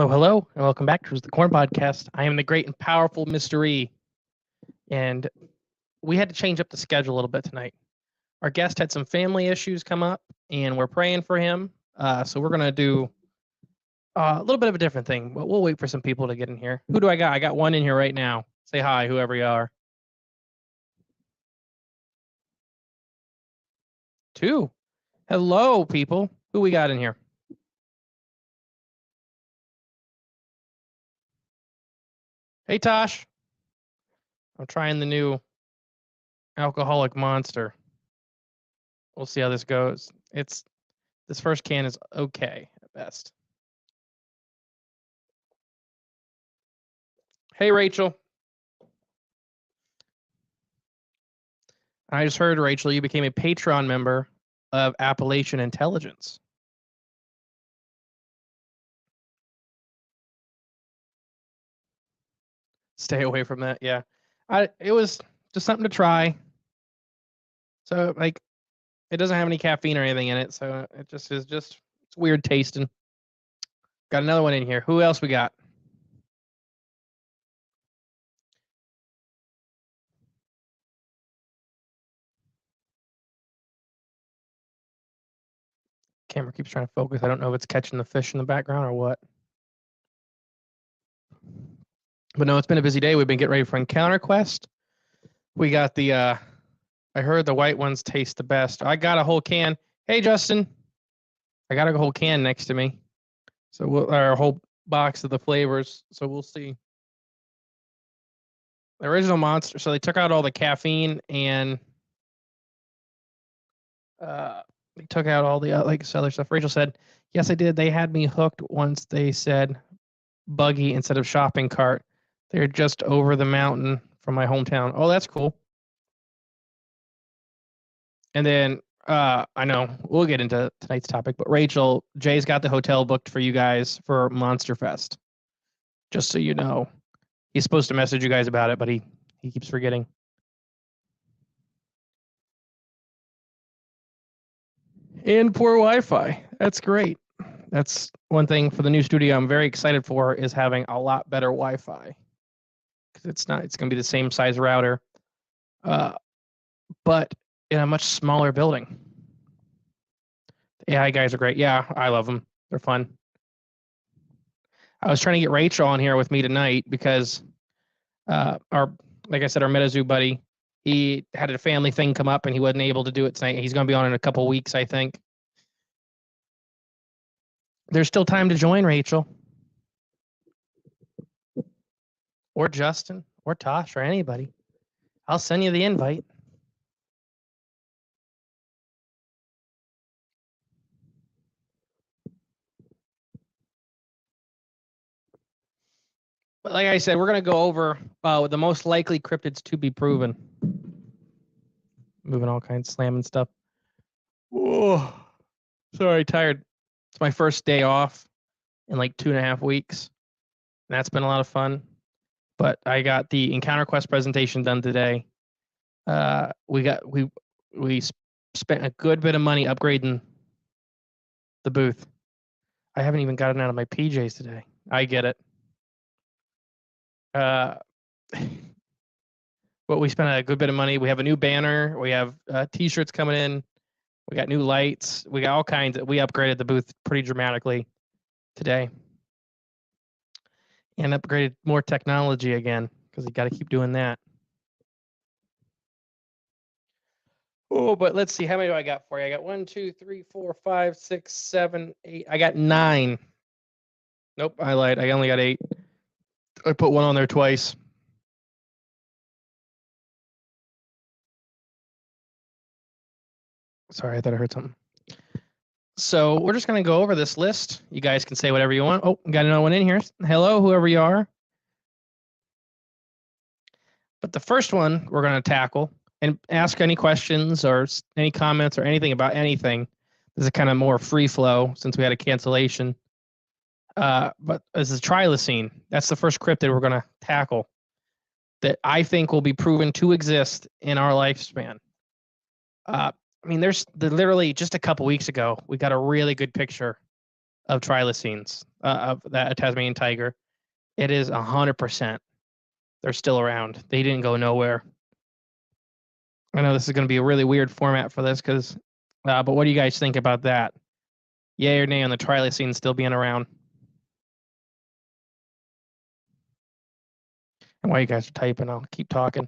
Hello, hello, and welcome back to the Corn Podcast. I am the great and powerful Mystery, and we had to change up the schedule a little bit tonight. Our guest had some family issues come up, and we're praying for him. So we're gonna do a little bit of a different thing, but we'll wait for some people to get in here. Who do I got? I got one in here right now. Say hi, whoever you are. Two. Hello, people. Who we got in here? Hey, Tosh. I'm trying the new alcoholic monster. We'll see how this goes. This first can is okay at best. Hey, Rachel. I just heard, Rachel, you became a Patreon member of Appalachian Intelligence. Stay away from that. Yeah. It was just something to try. So, like, it doesn't have any caffeine or anything in it. So it just is it's weird tasting. Got another one in here. Who else we got? Camera keeps trying to focus. I don't know if it's catching the fish in the background or what. But no, it's been a busy day. We've been getting ready for Encounter Quest. We got the I heard the white ones taste the best. I got a whole can. Hey, Justin. I got a whole can next to me. So our whole box of the flavors. So we'll see. The original monster. So they took out all the caffeine and they took out all the other stuff. Rachel said, "Yes, I did. They had me hooked once. They said buggy instead of shopping cart. They're just over the mountain from my hometown." Oh, that's cool. And then I know we'll get into tonight's topic, but Rachel, Jay's got the hotel booked for you guys for Monster Fest. Just so you know, he's supposed to message you guys about it, but he keeps forgetting. And poor Wi-Fi. That's great. That's one thing for the new studio I'm very excited for is having a lot better Wi-Fi. Because it's going to be the same size router, but in a much smaller building. The AI guys are great. Yeah, I love them. They're fun. I was trying to get Rachel on here with me tonight because like I said, our MetaZoo buddy, he had a family thing come up and he wasn't able to do it tonight. He's going to be on in a couple of weeks, I think. There's still time to join, Rachel. Or Justin, or Tosh, or anybody. I'll send you the invite. But like I said, we're going to go over the most likely cryptids to be proven. Moving all kinds, slamming stuff. Oh, sorry, tired. It's my first day off in like 2.5 weeks. And that's been a lot of fun. But I got the Encounter Quest presentation done today. We spent a good bit of money upgrading the booth. I haven't even gotten out of my PJs today. I get it. But we spent a good bit of money. We have a new banner. We have T-shirts coming in. We got new lights. We got all kinds. We upgraded the booth pretty dramatically today. And upgraded more technology again because we got to keep doing that. Oh, but let's see. How many do I got for you? I got 1, 2, 3, 4, 5, 6, 7, 8. I got 9. Nope, I lied. I only got 8. I put one on there twice. Sorry, I thought I heard something. So we're just going to go over this list. You guys can say whatever you want. Oh, got another one in here. Hello, whoever you are. But the first one we're going to tackle and ask any questions or any comments or anything about anything. This is kind of more free flow since we had a cancellation. But this is trilocene. That's the first cryptid we're going to tackle that I think will be proven to exist in our lifespan. I mean, there's literally just a couple weeks ago, we got a really good picture of trilocenes. of that Tasmanian tiger, it is 100%. They're still around. They didn't go nowhere. I know this is going to be a really weird format for this, but what do you guys think about that? Yay or nay on the trilocene still being around? And while you guys are typing, I'll keep talking.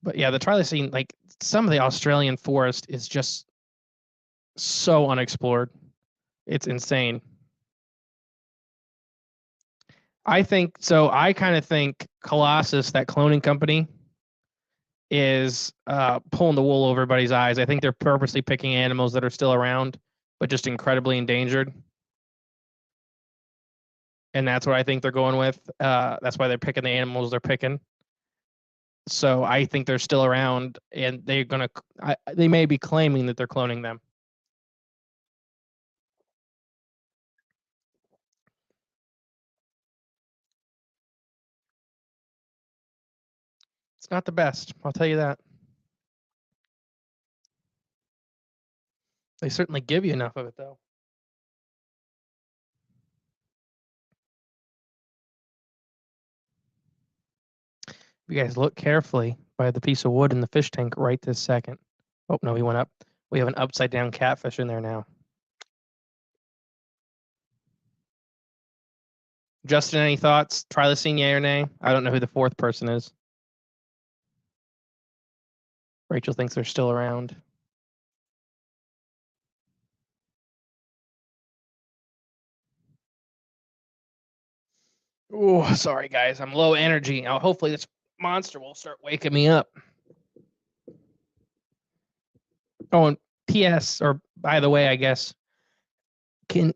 But yeah, the trilocene, like some of the Australian forest is just so unexplored. It's insane. I kind of think Colossus, that cloning company, is pulling the wool over everybody's eyes. I think they're purposely picking animals that are still around, but just incredibly endangered. And that's what I think they're going with. That's why they're picking the animals they're picking. So I think they're still around, and they may be claiming that they're cloning them. It's not the best, I'll tell you that. They certainly give you enough of it, though. If you guys look carefully by the piece of wood in the fish tank right this second. Oh, no, he went up. We have an upside down catfish in there now. Justin, any thoughts? Trilocene, yay or nay? I don't know who the fourth person is. Rachel thinks they're still around. Oh, sorry, guys. I'm low energy. Now, hopefully this monster will start waking me up. Oh, and P.S. or by the way, I guess,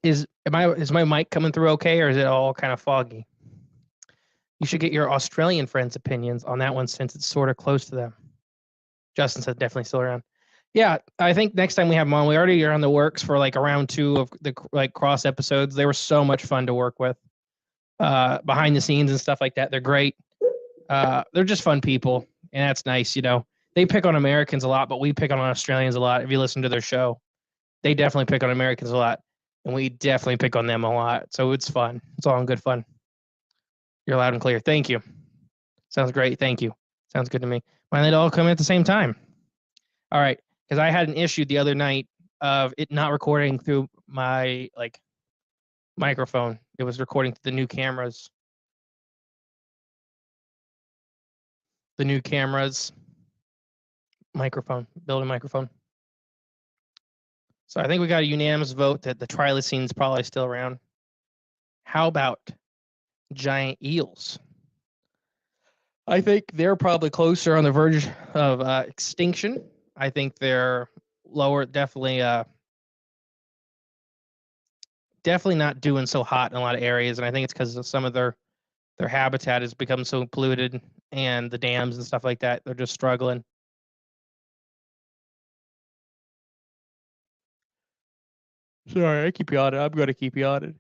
is my mic coming through okay, or is it all kind of foggy? You should get your Australian friends' opinions on that one since it's sort of close to them. Justin said definitely still around. Yeah, I think next time we have them on, we already are on the works for like a round 2 of the like cross episodes. They were so much fun to work with, behind the scenes and stuff like that. They're great. They're just fun people, and that's nice. You know, they pick on Americans a lot, but we pick on Australians a lot. If you listen to their show, they definitely pick on Americans a lot, and we definitely pick on them a lot. So it's fun. It's all in good fun. You're loud and clear. Thank you. Sounds great. Thank you. Sounds good to me. Why did they all come at the same time? All right, because I had an issue the other night of it not recording through my microphone. It was recording through the new cameras. The new cameras microphone, building microphone. So I think we got a unanimous vote that the trilocene is probably still around. How about giant eels? I think they're probably closer on the verge of extinction. I think they're lower, definitely not doing so hot in a lot of areas, and I think it's because of some of their habitat has become so polluted, and the dams and stuff like that. They're just struggling. Sorry, I keep yawning. I'm going to keep yawning.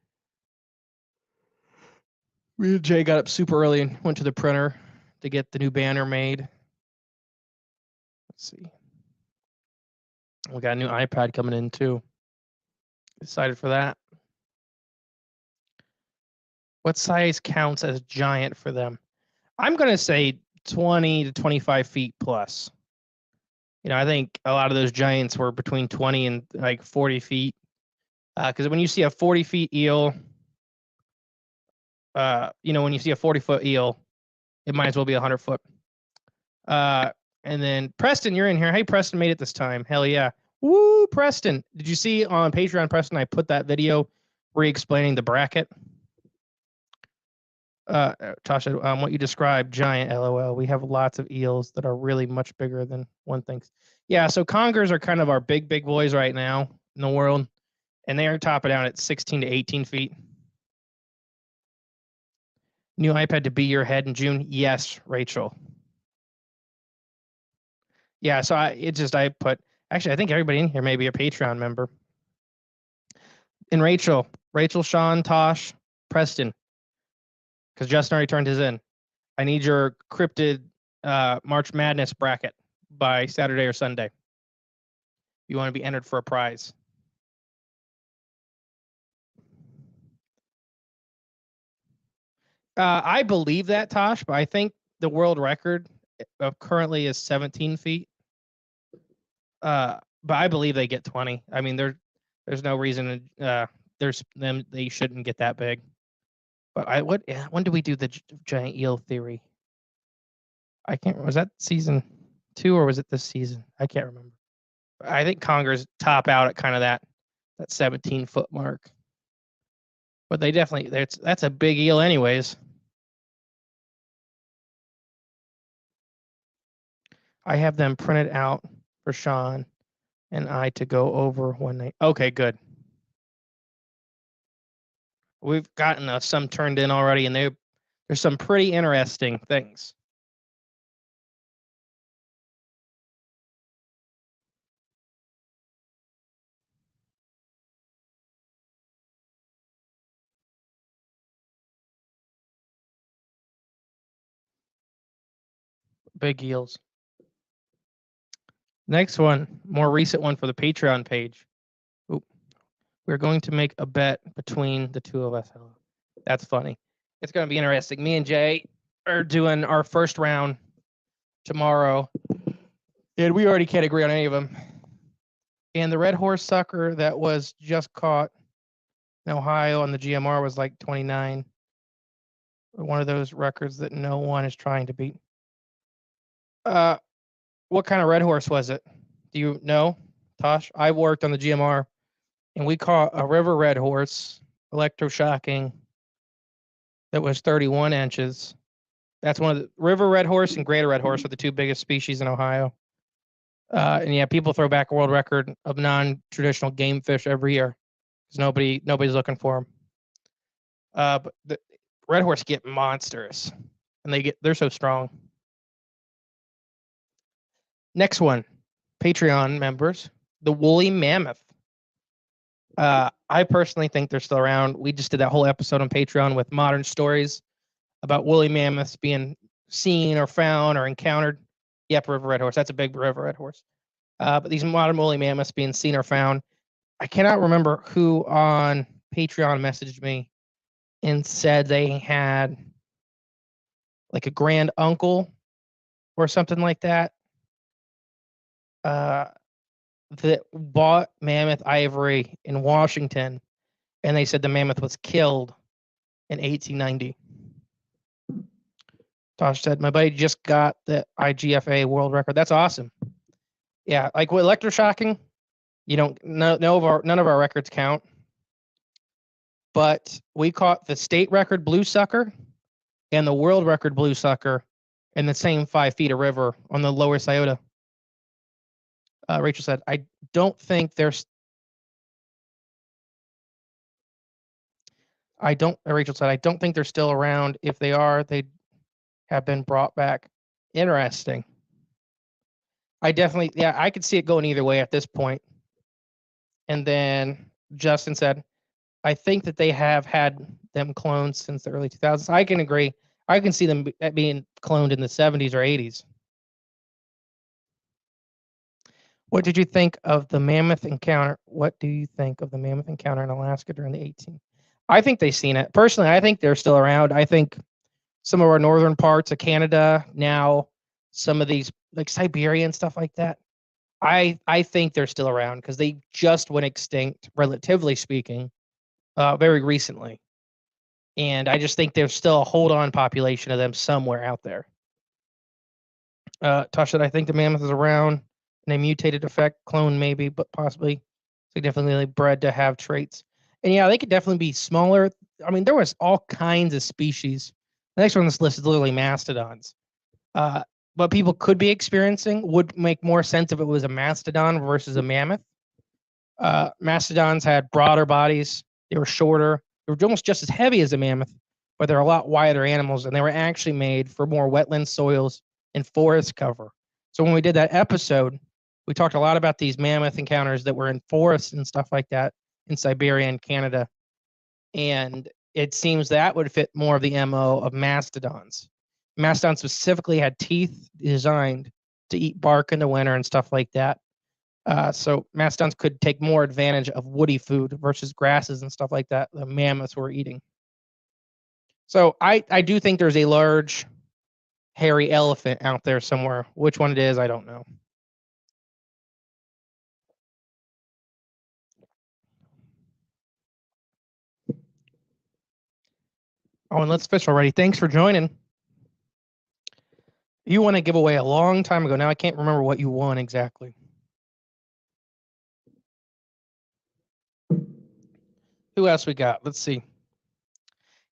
Me and Jay got up super early and went to the printer to get the new banner made. Let's see. We got a new iPad coming in too. Excited for that. What size counts as giant for them? I'm going to say 20 to 25 feet plus. You know, I think a lot of those giants were between 20 and like 40 feet. Because when you see a 40 feet eel, when you see a 40-foot eel, it might as well be 100-foot. And then Preston, you're in here. Hey, Preston made it this time. Hell yeah. Woo, Preston. Did you see on Patreon, Preston, I put that video re-explaining the bracket? Tasha, what you described, giant, LOL. We have lots of eels that are really much bigger than one thinks. Yeah, so congers are kind of our big boys right now in the world, and they are topping out at 16 to 18 feet. New iPad to be your head in June? Yes, Rachel. Yeah, so I think everybody in here may be a Patreon member. And Rachel, Sean, Tosh, Preston, because Justin already turned his in. I need your cryptid March Madness bracket by Saturday or Sunday. You want to be entered for a prize. I believe that, Tosh, but I think the world record currently is 17 feet. But I believe they get 20. I mean, there's no reason there's them they shouldn't get that big. But when did we do the giant eel theory? I can't. Was that season 2 or was it this season? I can't remember. I think Congers top out at kind of that 17-foot mark. But they definitely that's a big eel anyways. I have them printed out for Sean and I to go over when they. Okay, good. We've gotten some turned in already, and there's some pretty interesting things. Big eels. Next one, more recent one for the Patreon page. Oop. We're going to make a bet between the two of us. That's funny. It's going to be interesting. Me and Jay are doing our first round tomorrow, and we already can't agree on any of them. And the red horse sucker that was just caught in Ohio on the GMR was like 29. One of those records that no one is trying to beat. What kind of red horse was it? Do you know, Tosh? I worked on the GMR, and we caught a river red horse, electroshocking, that was 31 inches. That's one of the river red horse and greater red horse are the two biggest species in Ohio. And yeah, people throw back a world record of non-traditional game fish every year because nobody's looking for them. But the red horse get monsters, and they're so strong. Next one, Patreon members, the woolly mammoth. I personally think they're still around. We just did that whole episode on Patreon with modern stories about woolly mammoths being seen or found or encountered. Yep, river red horse. That's a big river red horse. But these modern woolly mammoths being seen or found. I cannot remember who on Patreon messaged me and said they had like a grand uncle or something like that that bought mammoth ivory in Washington, and they said the mammoth was killed in 1890. Tosh said, my buddy just got the IGFA world record. That's awesome. Yeah, like with electroshocking, you don't none of our records count. But we caught the state record blue sucker and the world record blue sucker in the same 5 feet of river on the lower Scioto. Rachel said, I don't think there's. Rachel said, I don't think they're still around. If they are, they have been brought back. Interesting. I could see it going either way at this point. And then Justin said, I think that they have had them cloned since the early 2000s. I can agree. I can see them being cloned in the 70s or 80s. What did you think of the mammoth encounter? What do you think of the mammoth encounter in Alaska during the 18th? I think they've seen it. Personally, I think they're still around. I think some of our northern parts of Canada now, some of these like Siberia and stuff like that, I think they're still around because they just went extinct, relatively speaking, very recently. And I just think there's still a hold-on population of them somewhere out there. Tosh said, I think the mammoth is around in a mutated effect, clone maybe, but possibly significantly bred to have traits. And yeah, they could definitely be smaller. I mean, there was all kinds of species. The next one on this list is literally mastodons. What people could be experiencing would make more sense if it was a mastodon versus a mammoth. Mastodons had broader bodies. They were shorter. They were almost just as heavy as a mammoth, but they're a lot wider animals, and they were actually made for more wetland soils and forest cover. So when we did that episode, we talked a lot about these mammoth encounters that were in forests and stuff like that in Siberia and Canada. And it seems that would fit more of the MO of mastodons. Mastodons specifically had teeth designed to eat bark in the winter and stuff like that. So mastodons could take more advantage of woody food versus grasses and stuff like that the mammoths were eating. So I do think there's a large hairy elephant out there somewhere. Which one it is, I don't know. Oh, and let's fish already. Thanks for joining. You won a giveaway a long time ago. Now I can't remember what you won exactly. Who else we got? Let's see.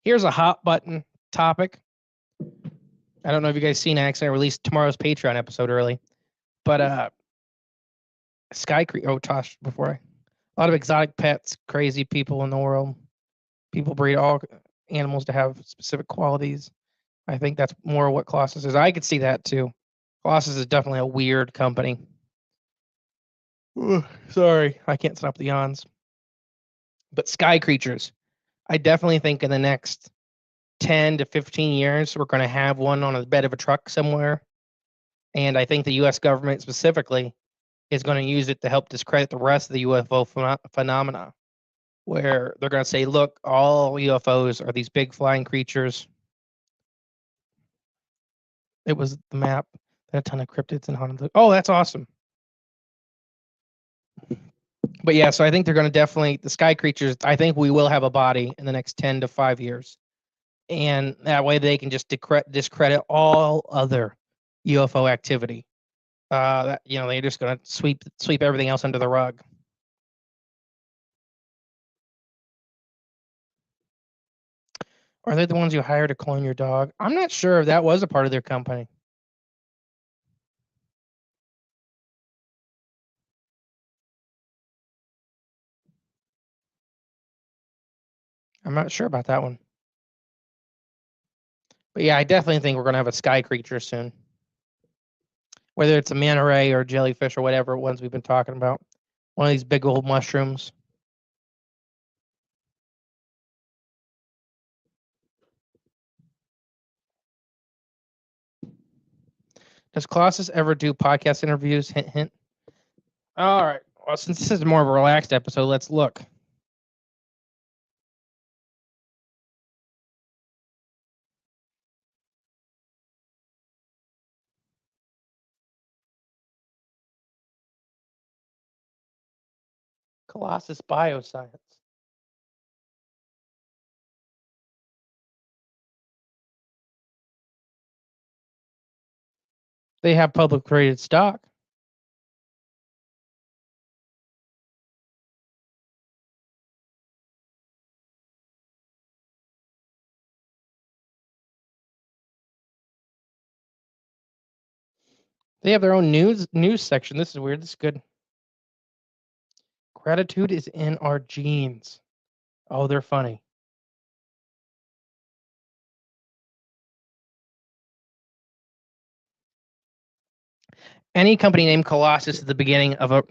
Here's a hot button topic. I don't know if you guys seen. I accidentally released tomorrow's Patreon episode early, but Sky Creek. Oh, Tosh, before a lot of exotic pets, crazy people in the world. People breed all animals to have specific qualities. I think that's more what Colossus is. I could see that too. Colossus is definitely a weird company. Ugh, sorry, I can't stop the yawns. But sky creatures, I definitely think in the next 10 to 15 years, we're going to have one on the bed of a truck somewhere. And I think the US government specifically is going to use it to help discredit the rest of the UFO phenomena, where they're going to say, look, all UFOs are these big flying creatures. It was the map. A ton of cryptids in Honolulu. Oh, that's awesome. But yeah, so I think they're going to definitely, the sky creatures, I think we will have a body in the next 10 to 5 years. And that way they can just discredit all other UFO activity. That, they're just going to sweep everything else under the rug. Are they the ones you hired to clone your dog? I'm not sure if that was a part of their company. I'm not sure about that one. But yeah, I definitely think we're going to have a sky creature soon. Whether it's a manta ray or jellyfish or whatever ones we've been talking about. One of these big old mushrooms. Does Colossus ever do podcast interviews? Hint, hint. All right. Well, since this is more of a relaxed episode, let's look. Colossus Bioscience. They have public traded stock. They have their own news section. This is weird. This is good. Gratitude is in our genes. Oh, they're funny. Any company named Colossus at the beginning of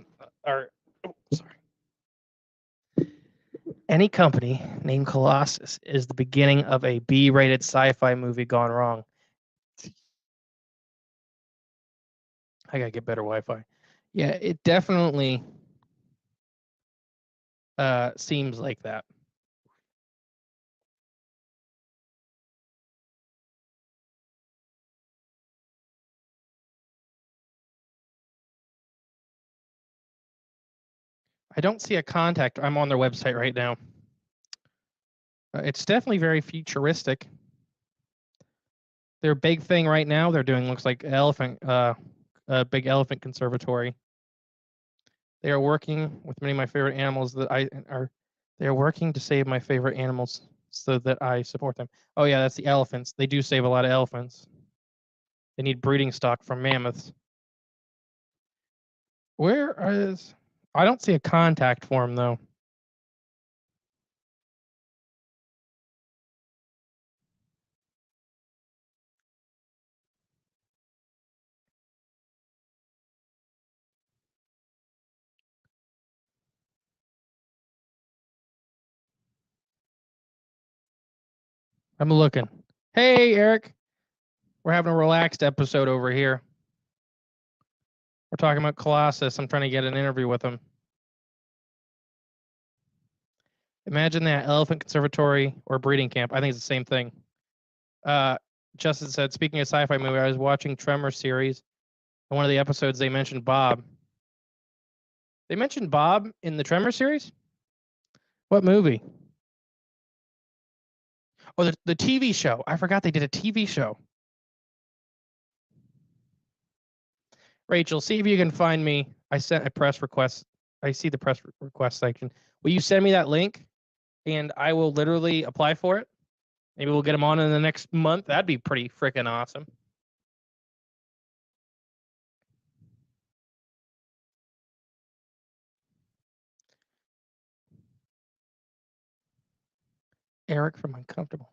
any company named Colossus is the beginning of a B-rated sci-fi movie gone wrong. I gotta get better Wi-Fi. Yeah, it definitely seems like that. I don't see a contact. I'm on their website right now. It's definitely very futuristic. Their big thing right now they're doing looks like a big elephant conservatory. They are working with many of my favorite animals they are working to save my favorite animals so that I support them. Oh yeah, that's the elephants. They do save a lot of elephants. They need breeding stock from mammoths. Where is I don't see a contact form though. I'm looking. Hey Eric. We're having a relaxed episode over here. We're talking about Colossus. I'm trying to get an interview with him. Imagine that elephant conservatory or breeding camp. I think it's the same thing. Justin said, speaking of sci-fi movie, I was watching Tremor series. In one of the episodes, they mentioned Bob. They mentioned Bob in the Tremor series? What movie? Oh, the TV show. I forgot they did a TV show. Rachel, see if you can find me. I sent a press request. I see the press request section. Will you send me that link? And I will literally apply for it. Maybe we'll get them on in the next month. That'd be pretty freaking awesome. Eric from Uncomfortable.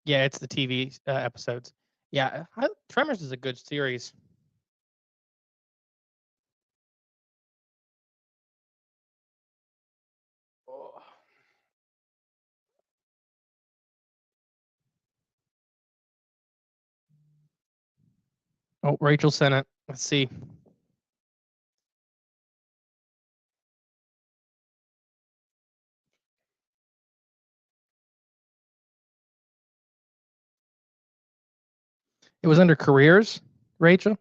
Yeah, it's the TV episodes. Yeah, Tremors is a good series. Oh, Rachel sent it. Let's see. It was under careers, Rachel.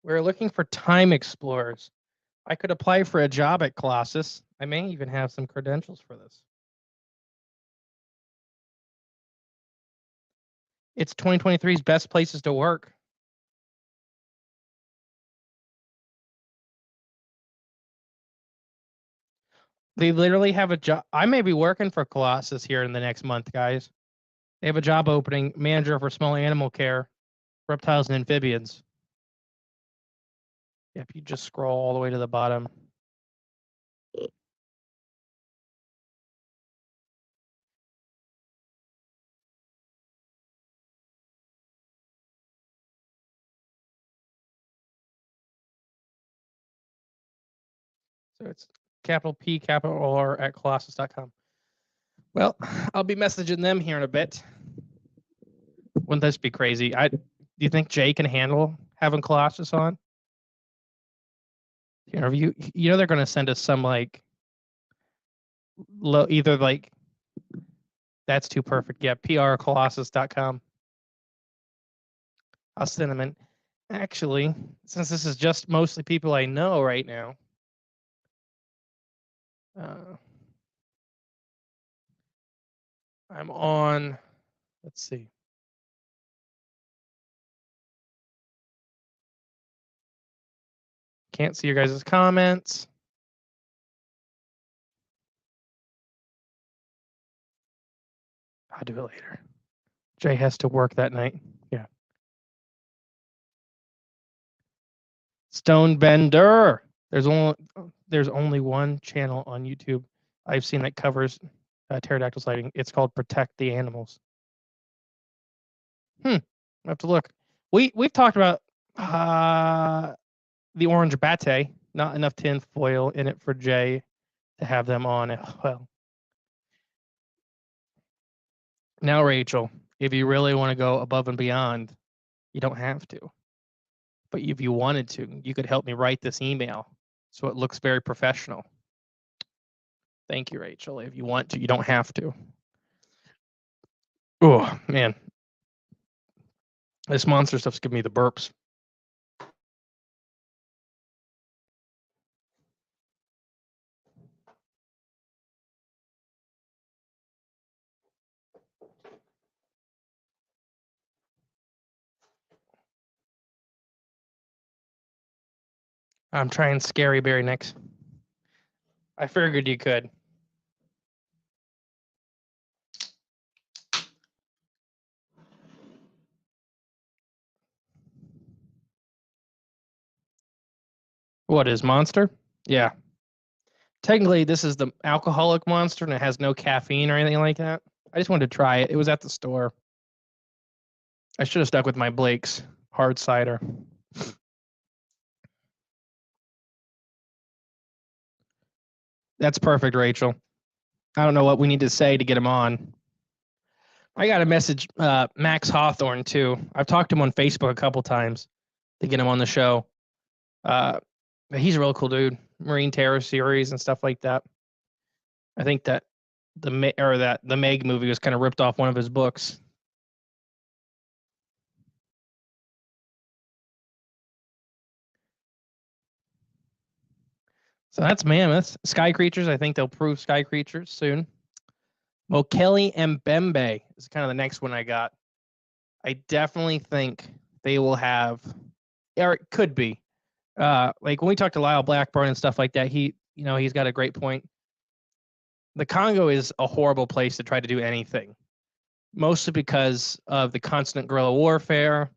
We're looking for time explorers. I could apply for a job at Colossus. I may even have some credentials for this. It's 2023's best places to work. They literally have a job. I may be working for Colossus here in the next month, guys. They have a job opening, manager for small animal care, reptiles and amphibians. Yeah, if you just scroll all the way to the bottom. So it's capital P, capital R at colossus.com. Well, I'll be messaging them here in a bit. Wouldn't this be crazy? Do you think Jay can handle having Colossus on? You know they're going to send us some like either like that's too perfect. Yeah, prcolossus.com. I'll send them in. Actually, since this is just mostly people I know right now, I'm on, let's see. Can't see your guys' comments. I'll do it later. Jay has to work that night. Yeah. Stonebender. There's only one channel on YouTube I've seen that covers pterodactyl sighting. It's called Protect the Animals. I have to look. We've talked about the orange bate. Not enough tin foil in it for Jay to have them on. Well, now Rachel, if you really want to go above and beyond, you don't have to. But if you wanted to, you could help me write this email so it looks very professional. Thank you, Rachel. If you want to, you don't have to. Oh, man. This monster stuff's giving me the burps. I'm trying Scary Berry next. I figured you could. What is Monster? Yeah. Technically, this is the alcoholic Monster, and it has no caffeine or anything like that. I just wanted to try it. It was at the store. I should have stuck with my Blake's hard cider. That's perfect, Rachel. I don't know what we need to say to get him on. I got to message Max Hawthorne, too. I've talked to him on Facebook a couple times to get him on the show. He's a real cool dude. marine terror series and stuff like that. I think that the Meg movie was kind of ripped off one of his books. So that's mammoths. Sky creatures, I think they'll prove sky creatures soon. Mokele and Mbembe is kind of the next one I got. I definitely think they will have, or it could be. Like when we talked to Lyle Blackburn and stuff like that, he's got a great point. The Congo is a horrible place to try to do anything, mostly because of the constant guerrilla warfare,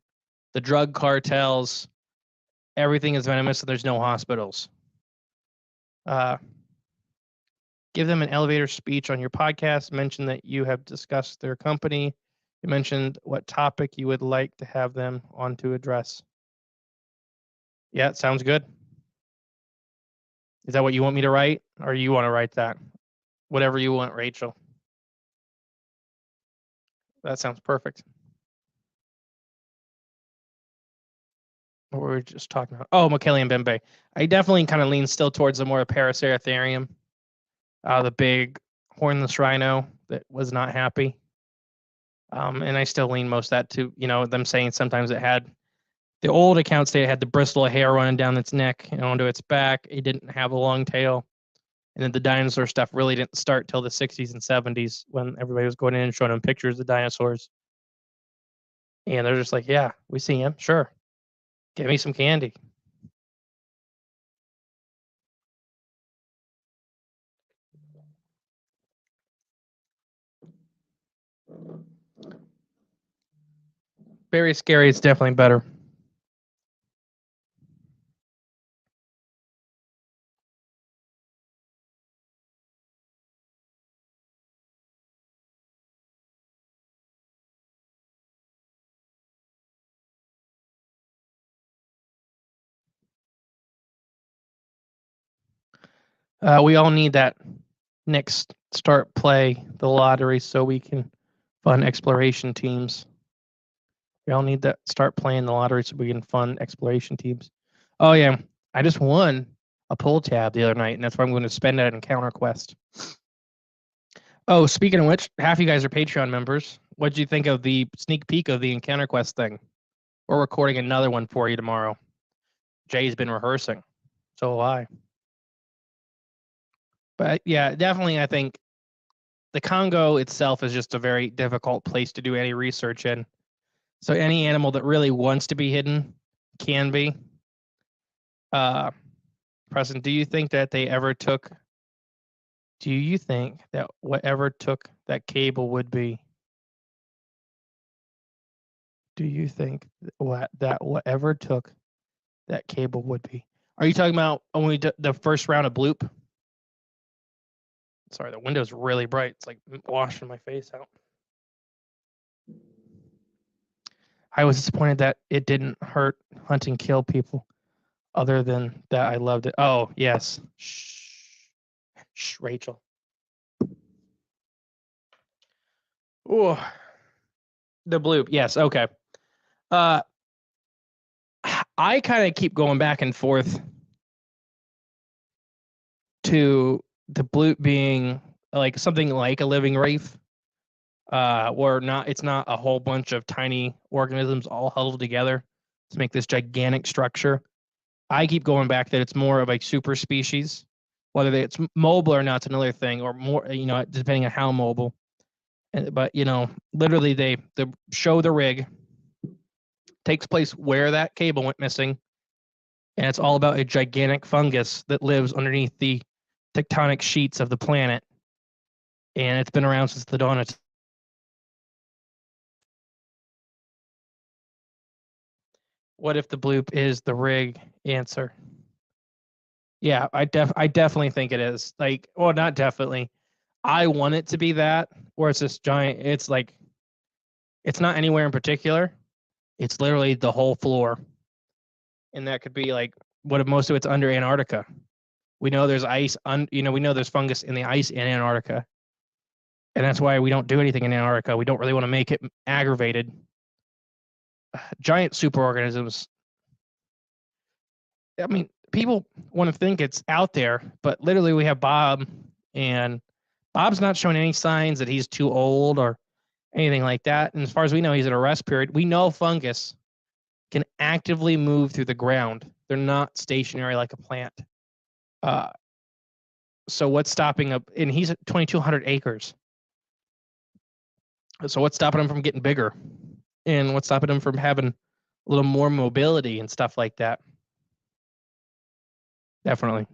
the drug cartels, everything is venomous, and there's no hospitals. Give them an elevator speech on your podcast. Mention that you have discussed their company. You mentioned what topic you would like to have them on to address. Yeah, it sounds good. Is that what you want me to write, or you want to write that? Whatever you want, Rachel. That sounds perfect. What were we just talking about? Oh, Mokele and Mbembe. I definitely kind of lean still towards the more Paraceratherium, the big hornless rhino that was not happy. And I still lean most that to, them saying sometimes it had, the old accounts say it had the bristle of hair running down its neck and onto its back. It didn't have a long tail. And then the dinosaur stuff really didn't start till the 60s and 70s when everybody was going in and showing them pictures of dinosaurs. And they're just like, yeah, we see him. Sure. Give me some candy. Very scary. It's definitely better. We all need that next start play the lottery so we can fund exploration teams. We all need that start playing the lottery so we can fund exploration teams. Oh yeah, I just won a pull tab the other night, and that's why I'm going to spend it at Encounter Quest. Oh, speaking of which, half you guys are Patreon members. What did you think of the sneak peek of the Encounter Quest thing? We're recording another one for you tomorrow. Jay's been rehearsing. So have I. But yeah, definitely I think the Congo itself is just a very difficult place to do any research in. So any animal that really wants to be hidden can be. Preston, do you think that whatever took that cable would be? Do you think that whatever took that cable would be? Are you talking about when we did the first round of bloop? Sorry, the window's really bright. It's like washing my face out. I was disappointed that it didn't hurt, hunt, and kill people. Other than that, I loved it. Oh, yes. Shh, Rachel. Oh, the bloop. Yes, okay. I kind of keep going back and forth to the bloop being like something like a living reef, where it's not a whole bunch of tiny organisms all huddled together to make this gigantic structure. I keep going back that it's more of a super species, whether it's mobile or not, it's another thing, or more, depending on how mobile. But literally, they show the rig takes place where that cable went missing, and it's all about a gigantic fungus that lives underneath the tectonic sheets of the planet, and it's been around since the dawn of. What if the bloop is the rig answer? Yeah, I definitely think it is. Like, well, not definitely. I want it to be that, where it's this giant. It's like, it's not anywhere in particular. It's literally the whole floor, and that could be like what if most of it's under Antarctica. We know there's ice. We know there's fungus in the ice in Antarctica, and that's why we don't do anything in Antarctica. We don't really want to make it aggravated. Giant superorganisms. I mean, people want to think it's out there, but literally we have Bob, and Bob's not showing any signs that he's too old or anything like that. And as far as we know, he's in a rest period. We know fungus can actively move through the ground. They're not stationary like a plant. So what's stopping up? And he's at 2,200 acres. So what's stopping him from getting bigger? And what's stopping him from having a little more mobility and stuff like that? Definitely.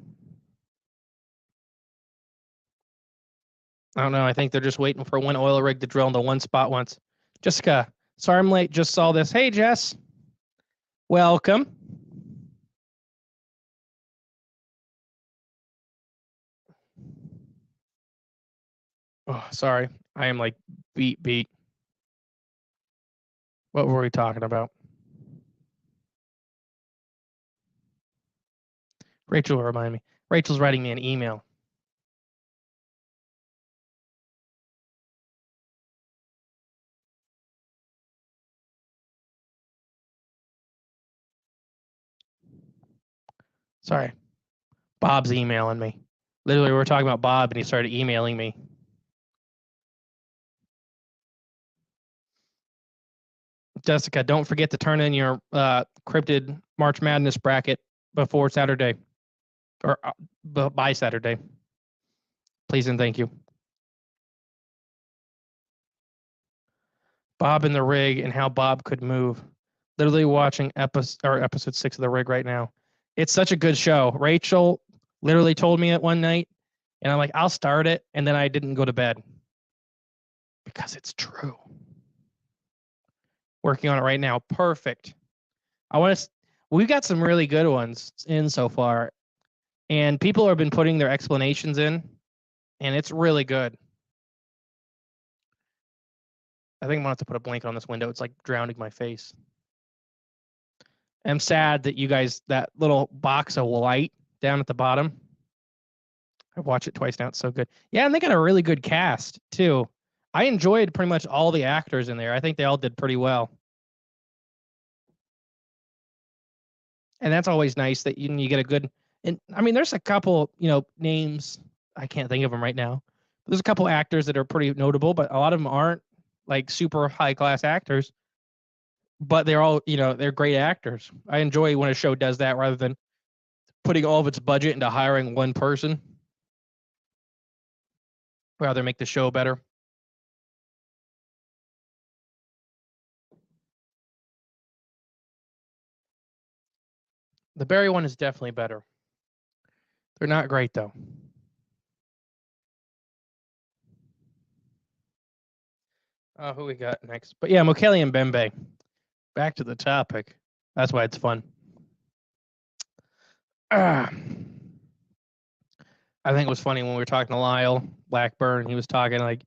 I don't know. I think they're just waiting for one oil rig to drill into one spot once. Jessica, sorry I'm late. Just saw this. Hey, Jess. Welcome. Oh, sorry. I am like beat. What were we talking about? Rachel will remind me. Rachel's writing me an email. Sorry. Bob's emailing me. Literally, we were talking about Bob, and he started emailing me. Jessica, don't forget to turn in your Cryptid March Madness bracket before Saturday, or by Saturday. Please and thank you. Bob and the rig and how Bob could move. Literally watching episode 6 of the rig right now. It's such a good show. Rachel literally told me it one night, and I'm like, I'll start it, and then I didn't go to bed because it's true. Working on it right now. Perfect. We've got some really good ones in so far, and people have been putting their explanations in, and it's really good. I think I'm gonna have to put a blanket on this window. It's like drowning my face. I'm sad that you guys, that little box of light down at the bottom, I've watched it twice now. It's so good. Yeah, and they got a really good cast too. I enjoyed pretty much all the actors in there. I think they all did pretty well. And that's always nice that you get a good. And I mean, there's a couple, names. I can't think of them right now. There's a couple actors that are pretty notable, but a lot of them aren't like super high class actors. But they're all, they're great actors. I enjoy when a show does that rather than putting all of its budget into hiring one person. Rather make the show better. The Barry one is definitely better. They're not great though. Who we got next? But yeah, Mokele and Bembe. Back to the topic. That's why it's fun. I think it was funny when we were talking to Lyle Blackburn. He was talking like,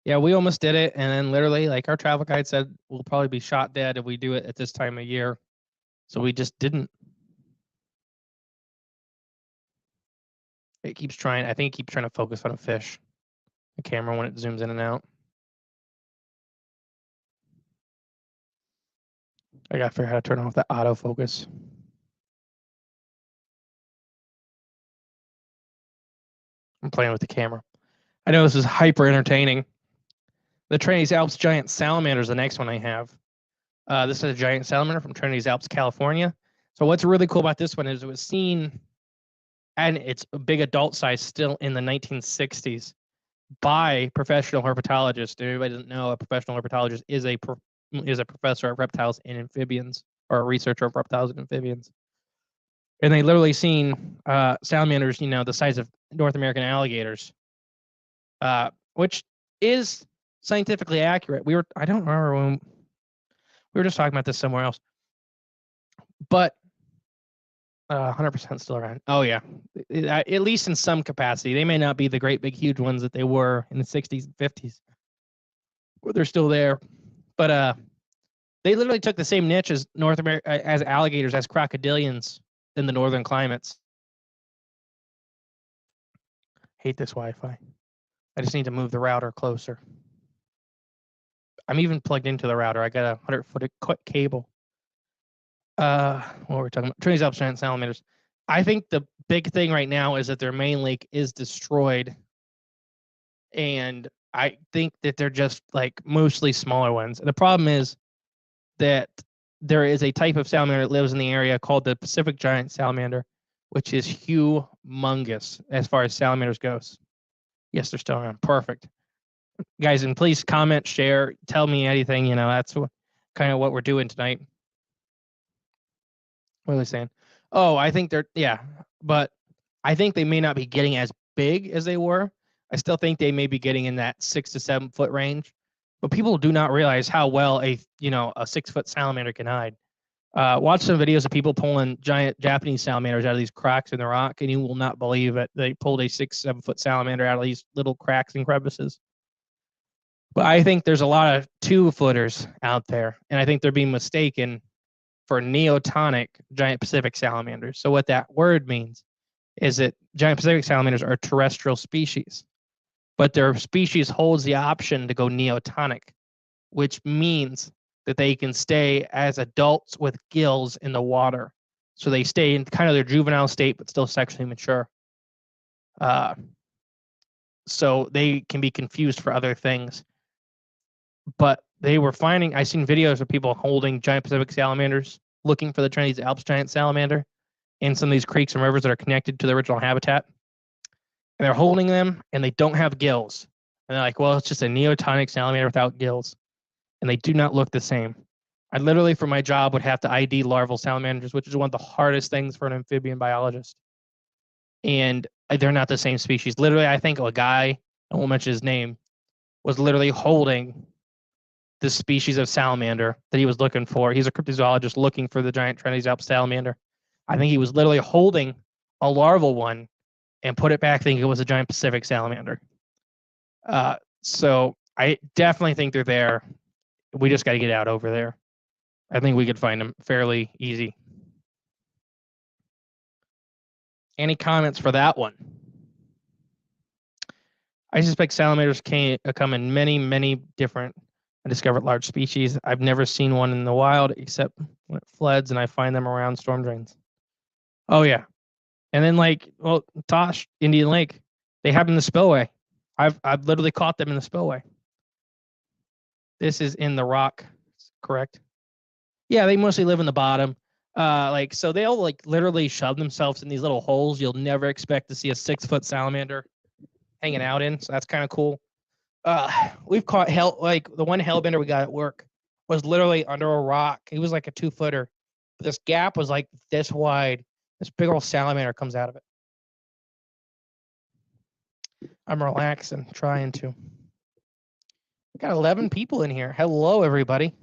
yeah, we almost did it. And then literally, like our travel guide said, we'll probably be shot dead if we do it at this time of year. So we just didn't. It keeps trying. I think it keeps trying to focus on a fish. The camera when it zooms in and out. I gotta figure out how to turn off that autofocus. I'm playing with the camera. I know this is hyper entertaining. The Trinity's Alps giant salamander is the next one I have. This is a giant salamander from Trinity's Alps, California. So what's really cool about this one is it was seen, and it's a big adult size still in the 1960s by professional herpetologists. If anybody doesn't know, a professional herpetologist is a professor of reptiles and amphibians, or a researcher of reptiles and amphibians. And they literally seen salamanders, the size of North American alligators, which is scientifically accurate. I don't remember when we were just talking about this somewhere else, but 100% still around. Oh yeah, at least in some capacity. They may not be the great big huge ones that they were in the 60s and 50s, but they're still there. But they literally took the same niche as North America, as alligators, as crocodilians in the northern climates. Hate this Wi-Fi. I just need to move the router closer. I'm even plugged into the router. I got a 100-foot cable. What were we talking about? Trinity's Alps giant salamanders. I think the big thing right now is that their main lake is destroyed, and I think that they're just like mostly smaller ones. And the problem is that there is a type of salamander that lives in the area called the Pacific giant salamander, which is humongous as far as salamanders goes. Yes, they're still around. Perfect. Guys, and please comment, share, tell me anything. That's kind of what we're doing tonight. What are they saying? Oh, I think but I think they may not be getting as big as they were. I still think they may be getting in that 6 to 7 foot range, but people do not realize how well a 6 foot salamander can hide. Watch some videos of people pulling giant Japanese salamanders out of these cracks in the rock, and you will not believe it. They pulled a 6-7 foot salamander out of these little cracks and crevices. But I think there's a lot of 2-footers out there, and I think they're being mistaken for neotonic giant Pacific salamanders. So what that word means is that giant Pacific salamanders are terrestrial species, but their species holds the option to go neotonic, which means that they can stay as adults with gills in the water. So they stay in kind of their juvenile state, but still sexually mature. So they can be confused for other things. But they were finding, I've seen videos of people holding giant Pacific salamanders, looking for the Chinese Alps giant salamander in some of these creeks and rivers that are connected to the original habitat. And they're holding them, and they don't have gills. And they're like, well, it's just a neotonic salamander without gills. And they do not look the same. I literally, for my job, would have to ID larval salamanders, which is one of the hardest things for an amphibian biologist. And they're not the same species. Literally, I think a guy, I won't mention his name, was literally holding this species of salamander that he was looking for. He's a cryptozoologist looking for the giant Chinese Alps salamander. I think he was literally holding a larval one and put it back thinking it was a giant Pacific salamander. So I definitely think they're there. We just got to get out over there. I think we could find them fairly easy. Any comments for that one? I suspect salamanders come in many, many different undiscovered large species. I've never seen one in the wild except when it floods, and I find them around storm drains. Oh yeah, and then Tosh, Indian Lake, they have in the spillway. I've literally caught them in the spillway. This is in the rock, correct? Yeah, they mostly live in the bottom. So they'll literally shove themselves in these little holes you'll never expect to see a 6-foot salamander hanging out in. So that's kind of cool. We've caught the one hellbender we got at work was literally under a rock. He was like a 2-footer. This gap was like this wide. This big old salamander comes out of it. I'm relaxing, trying to. We got 11 people in here. Hello, everybody.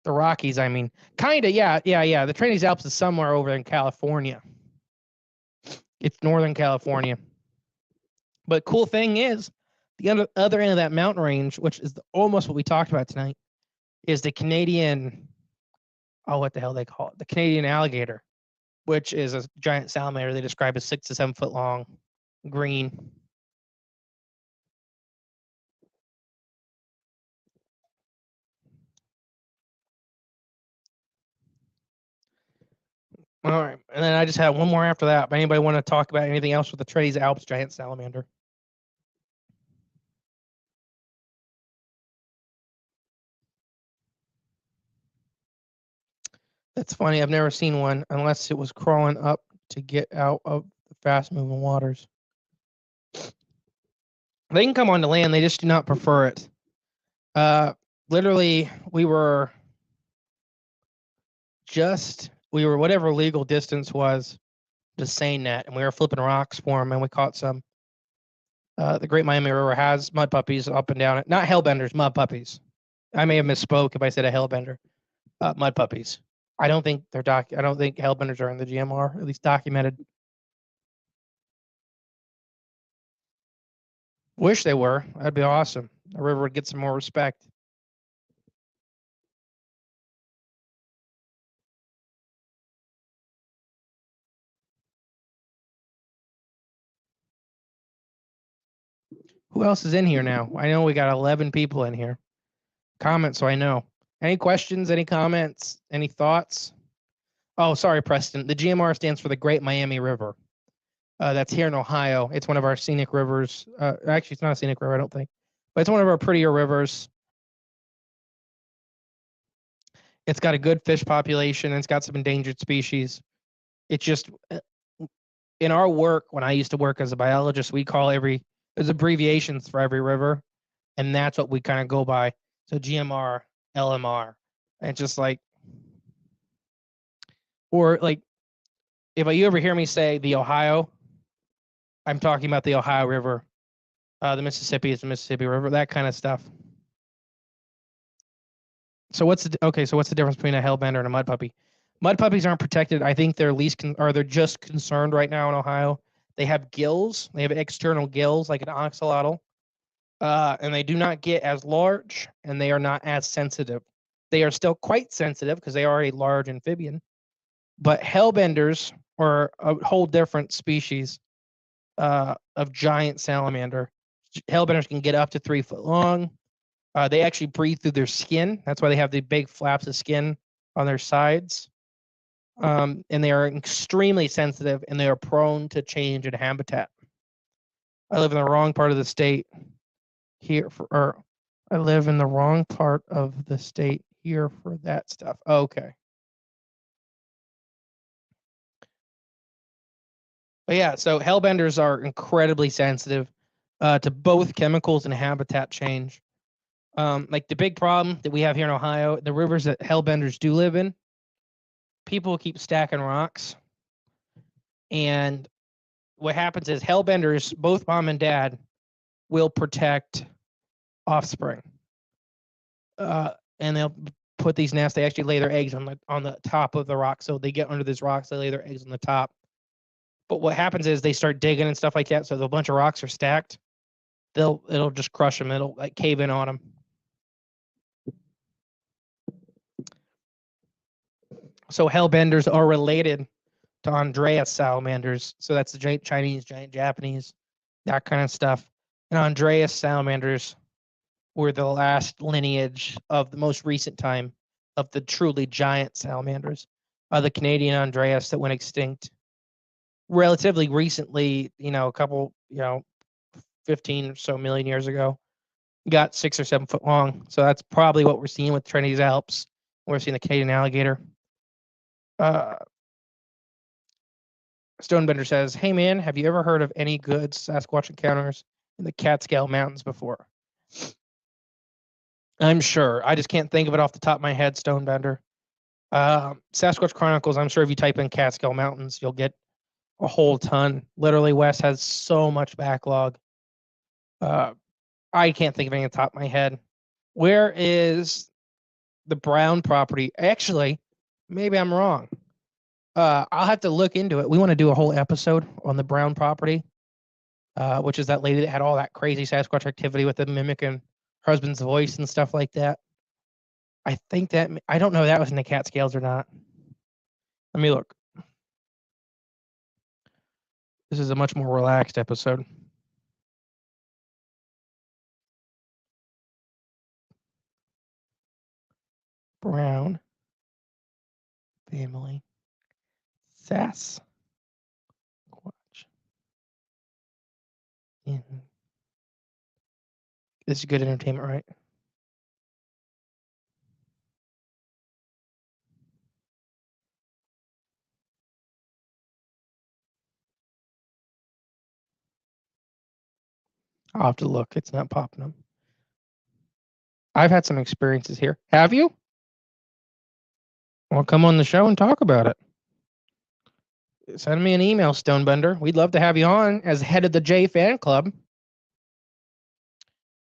The Rockies, I mean. Kinda, yeah. The Chinese Alps is somewhere over in California. It's Northern California. But cool thing is, the other end of that mountain range, which is almost what we talked about tonight, is the Canadian, what the hell they call it? The Canadian alligator, which is a giant salamander they describe as 6 to 7 foot long, green. All right, and then I just had one more after that. But anybody want to talk about anything else with the Chinese Alps giant salamander? That's funny. I've never seen one unless it was crawling up to get out of the fast-moving waters. They can come onto land. They just do not prefer it. Literally, we were whatever legal distance was to seine net, and we were flipping rocks for them, and we caught some. The Great Miami River has mud puppies up and down it. Not hellbenders, mud puppies. I may have misspoke if I said a hellbender. Mud puppies. I don't think I don't think hellbenders are in the GMR, at least documented. Wish they were. That'd be awesome. The river would get some more respect. Who else is in here now? I know we got 11 people in here. Comment so I know. Any questions, any comments, any thoughts? Oh, sorry, Preston. The GMR stands for the Great Miami River. That's here in Ohio. It's one of our scenic rivers. Actually, it's not a scenic river, I don't think, but it's one of our prettier rivers. It's got a good fish population and it's got some endangered species. It's just in our work, when I used to work as a biologist, we call there's abbreviations for every river, and that's what we kind of go by. So GMR, LMR, and just like, or like, if you ever hear me say the Ohio, I'm talking about the Ohio River. The Mississippi is the Mississippi River, that kind of stuff. So what's the difference between a hellbender and a mud puppy? Mud puppies aren't protected. I think they're just concerned right now in Ohio. They have gills. They have external gills like an oxalotl, and they do not get as large, and they are not as sensitive. They are still quite sensitive because they are a large amphibian, but hellbenders are a whole different species of giant salamander. Hellbenders can get up to 3 foot long. They actually breathe through their skin. That's why they have the big flaps of skin on their sides. And they are extremely sensitive and they are prone to change in habitat. I live in the wrong part of the state here or I live in the wrong part of the state here for that stuff. Okay. But yeah, so hellbenders are incredibly sensitive to both chemicals and habitat change. Like the big problem that we have here in Ohio, the rivers that hellbenders do live in, people keep stacking rocks. And what happens is hellbenders, both mom and dad, will protect offspring. And they'll put these nests. They actually lay their eggs on the top of the rock. So they get under these rocks. They lay their eggs on the top. But what happens is they start digging and stuff like that. So a bunch of rocks are stacked. It'll just crush them. It'll like cave in on them. So hellbenders are related to Andreas salamanders. So that's the giant Chinese, giant Japanese, that kind of stuff. And Andreas salamanders were the last lineage of the most recent time of the truly giant salamanders. The Canadian Andreas that went extinct relatively recently, a couple, 15 or so million years ago, got 6 or 7 foot long. So that's probably what we're seeing with Trinidad's Alps. We're seeing the Canadian alligator. Stonebender says, "Hey man, have you ever heard of any good Sasquatch encounters in the Catskill Mountains before?" I'm sure. I just can't think of it off the top of my head, Stonebender. Sasquatch Chronicles, I'm sure if you type in Catskill Mountains, you'll get a whole ton. Literally, Wes has so much backlog. I can't think of any on the top of my head. Where is the Brown property? Actually, maybe I'm wrong. I'll have to look into it. We want to do a whole episode on the Brown property, which is that lady that had all that crazy Sasquatch activity with the mimicking her husband's voice and stuff like that. I don't know if that was in the Catskills or not. Let me look. This is a much more relaxed episode. Brown family Sasquatch in. This is good entertainment, right? I'll have to look. It's not popping up. I've had some experiences here. Have you? Well, come on the show and talk about it. Send me an email, Stonebender. We'd love to have you on as head of the J fan club.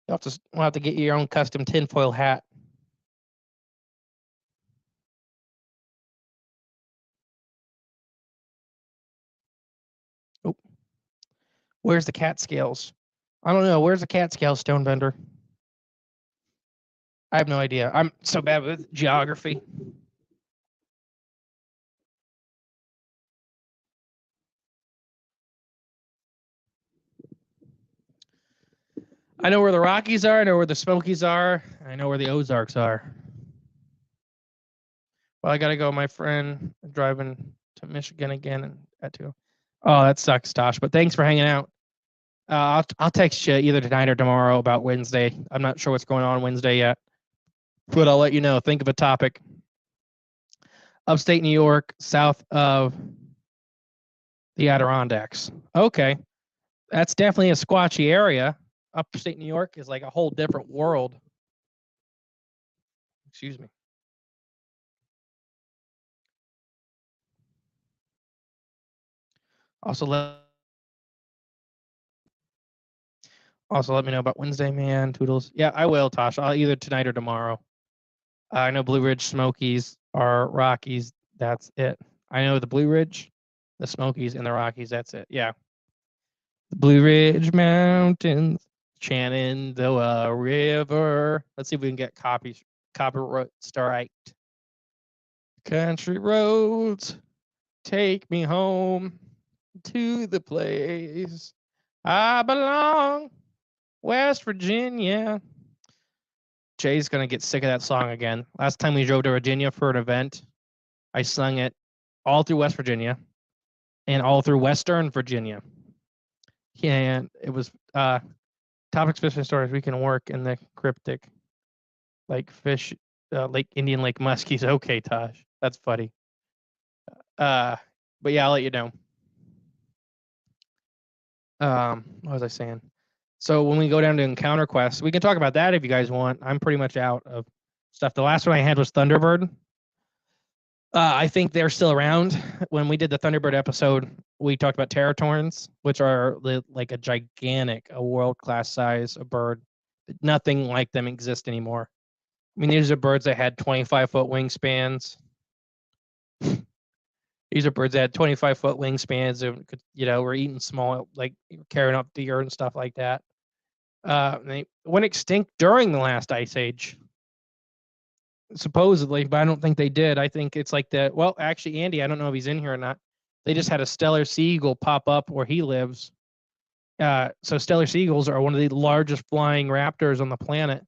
We'll have to get you your own custom tinfoil hat. Oh, where's the Catskills? I don't know. Where's the Catskills, Stonebender? I have no idea. I'm so bad with geography. I know where the Rockies are. I know where the Smokies are. I know where the Ozarks are. Well, I gotta go. My friend driving to Michigan again at 2. Oh, that sucks, Tosh. But thanks for hanging out. I'll text you either tonight or tomorrow about Wednesday. I'm not sure what's going on Wednesday yet, but I'll let you know. Think of a topic. Upstate New York, south of the Adirondacks. Okay, that's definitely a squatchy area. Upstate New York is like a whole different world. Excuse me. Also let me know about Wednesday, man. Toodles. Yeah, I will, Tosh. I'll either tonight or tomorrow. I know Blue Ridge Smokies are Rockies. That's it. I know the Blue Ridge, the Smokies, and the Rockies. That's it. Yeah. The Blue Ridge Mountains, Shenandoah River. Let's see if we can get copyright strike. Country roads, take me home to the place I belong, West Virginia. Jay's gonna get sick of that song again. Last time we drove to Virginia for an event, I sung it all through West Virginia and all through Western Virginia. And it was topics, fishing stories. We can work in the cryptic, like fish, Lake Indian Lake Muskies. Okay, Tosh, that's funny. But yeah, I'll let you know. What was I saying? So when we go down to Encounter Quest, we can talk about that if you guys want. I'm pretty much out of stuff. The last one I had was Thunderbird. I think they're still around. When we did the Thunderbird episode, we talked about Teratorns, which are like a gigantic, a world-class size of bird. Nothing like them exists anymore. I mean, these are birds that had 25-foot wingspans. These are birds that had 25-foot wingspans and could, were eating small, like carrying up deer and stuff like that. They went extinct during the last ice age, supposedly, but I don't think they did. I think it's like that. Well, actually, Andy, I don't know if he's in here or not. They just had a Steller seagull pop up where he lives. So Steller seagulls are one of the largest flying raptors on the planet.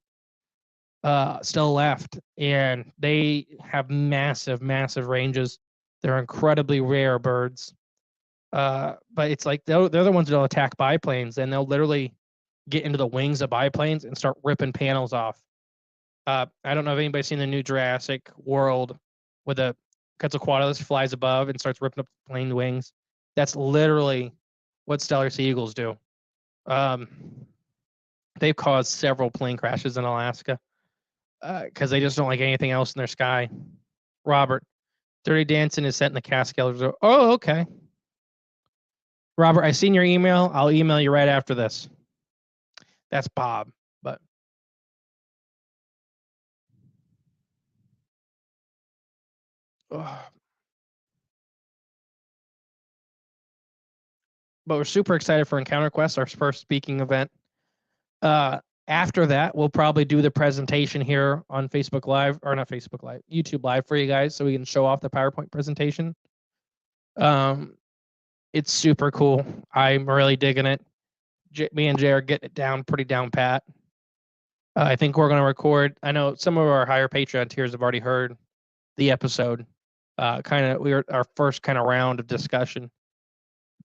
Still left, and they have massive, massive ranges. They're incredibly rare birds. But it's like they're the ones that'll attack biplanes, and they'll literally get into the wings of biplanes and start ripping panels off. I don't know if anybody's seen the new Jurassic World where the Quetzalcoatlus flies above and starts ripping up plane wings. That's literally what Steller seagulls do. They've caused several plane crashes in Alaska because they just don't like anything else in their sky. Robert, Dirty Dancing is set in the Catskills. Oh, okay. Robert, I seen your email. I'll email you right after this. That's Bob, but we're super excited for Encounter Quest, our first speaking event. After that, we'll probably do the presentation here on Facebook Live, or not Facebook Live, YouTube Live for you guys, so we can show off the PowerPoint presentation. It's super cool. I'm really digging it. Me and Jay are getting it down pretty down pat. I think we're going to record. I know some of our higher Patreon tiers have already heard the episode. We were our first kind of round of discussion,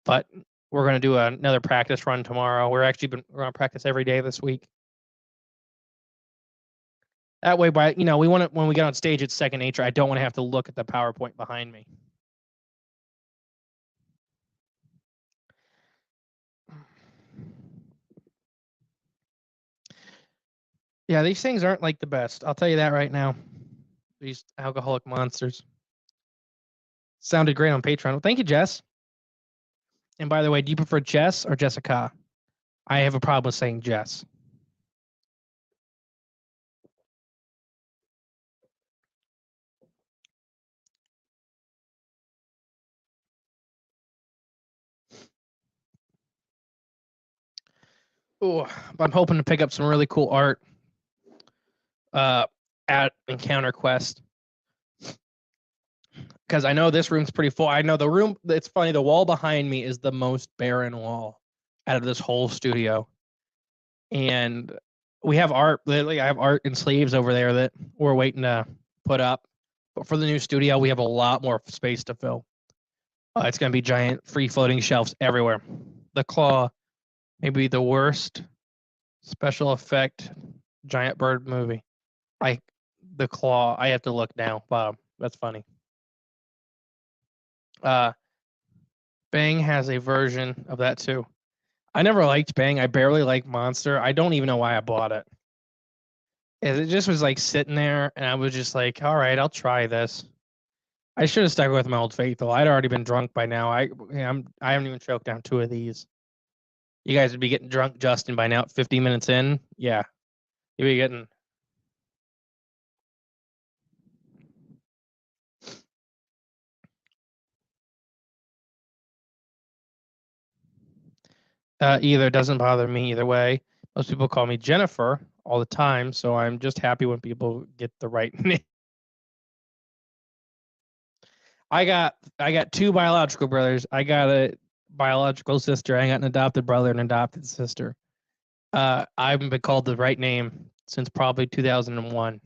but we're going to do another practice run tomorrow. We're going to practice every day this week. That way, we want to, when we get on stage, it's second nature. I don't want to have to look at the PowerPoint behind me. Yeah, these things aren't like the best. I'll tell you that right now. These alcoholic monsters. Sounded great on Patreon. Well, thank you, Jess. And by the way, do you prefer Jess or Jessica? I have a problem with saying Jess. Oh, I'm hoping to pick up some really cool art at Encounter Quest. Because I know this room's pretty full. I know the room, it's funny, the wall behind me is the most barren wall out of this whole studio. And we have art, literally, I have art in sleeves over there that we're waiting to put up. But for the new studio, we have a lot more space to fill. It's going to be giant free floating shelves everywhere. The Claw may be the worst special effect giant bird movie. The Claw, I have to look now. Wow, that's funny. Bang has a version of that too. I never liked Bang. I barely liked Monster. I don't even know why I bought it. It just was like sitting there, and I was just like, all right, I'll try this. I should have stuck with my Old Faithful. I'd already been drunk by now. I haven't even choked down 2 of these. You guys would be getting drunk, Justin, by now. 50 minutes in, yeah, you'd be getting. Either doesn't bother me either way. Most people call me Jennifer all the time, so I'm just happy when people get the right name. I got 2 biological brothers. I got a biological sister. I got an adopted brother and an adopted sister. I haven't been called the right name since probably 2001.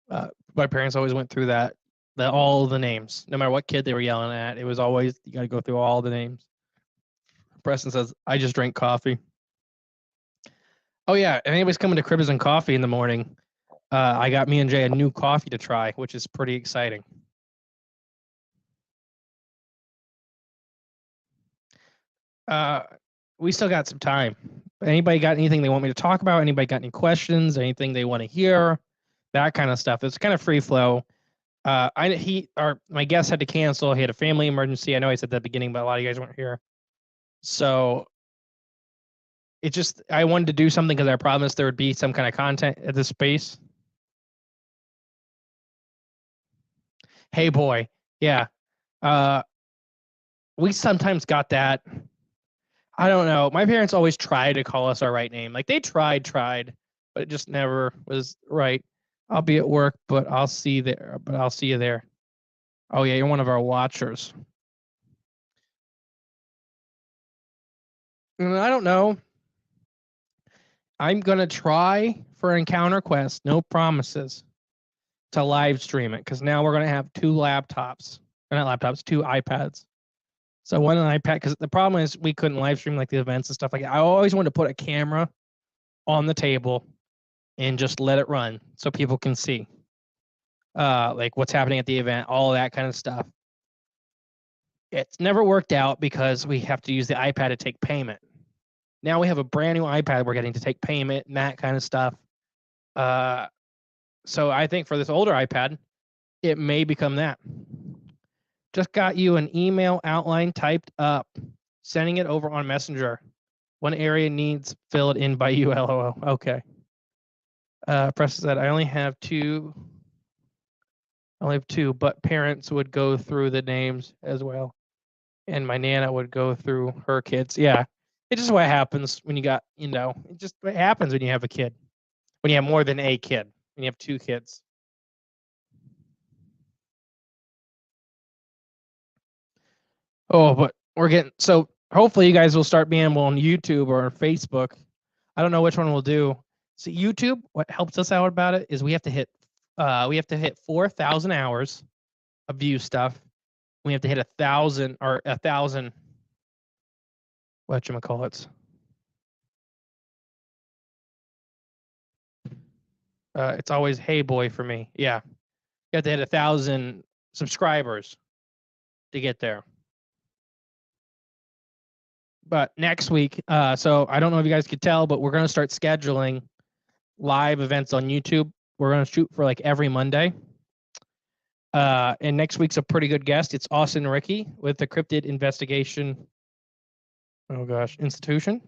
My parents always went through that all the names, no matter what kid they were yelling at. It was always, you got to go through all the names. Preston says, I just drink coffee. Oh yeah, if anybody's coming to Cribs and Coffee in the morning, I got me and Jay a new coffee to try, which is pretty exciting. We still got some time. Anybody got anything they want me to talk about? Anybody got any questions? Anything they want to hear? That kind of stuff. It's kind of free flow. My guest had to cancel. He had a family emergency. I know I said that at the beginning, but a lot of you guys weren't here. So I wanted to do something because I promised there would be some kind of content at this space. Hey boy, yeah. We sometimes got that. I don't know. My parents always tried to call us our right name. Like they tried, but it just never was right. I'll be at work, but I'll see you there. Oh yeah, you're one of our watchers. I don't know. I'm gonna try for Encounter Quest. No promises to live stream it because now we're gonna have 2 laptops, or not laptops, 2 iPads. So one iPad, because the problem is we couldn't live stream like the events and stuff like that. I always wanted to put a camera on the table and just let it run so people can see like what's happening at the event, all that kind of stuff. It's never worked out because we have to use the iPad to take payment. Now we have a brand new iPad we're getting to take payment and that kind of stuff. So I think for this older iPad, it may become that. Just got you an email outline typed up, sending it over on Messenger. One area needs filled in by you, LOL. Okay. Preston said, I only have 2, but parents would go through the names as well. And my Nana would go through her kids. Yeah. It's just what happens when you got, it just what happens when you have a kid. When you have more than a kid. When you have 2 kids. Oh, but we're getting, so hopefully you guys will start being on YouTube or Facebook. I don't know which one we'll do. So YouTube, what helps us out about it is we have to hit 4,000 hours of view stuff. We have to hit 1,000 whatchamacallits. It's always hey boy for me. Yeah. You have to hit 1,000 subscribers to get there. But next week, so I don't know if you guys could tell, but we're going to start scheduling live events on YouTube. We're going to shoot for like every Monday. And next week's a pretty good guest. It's Austin Ricky with the Cryptid Investigation. Oh gosh, Institution.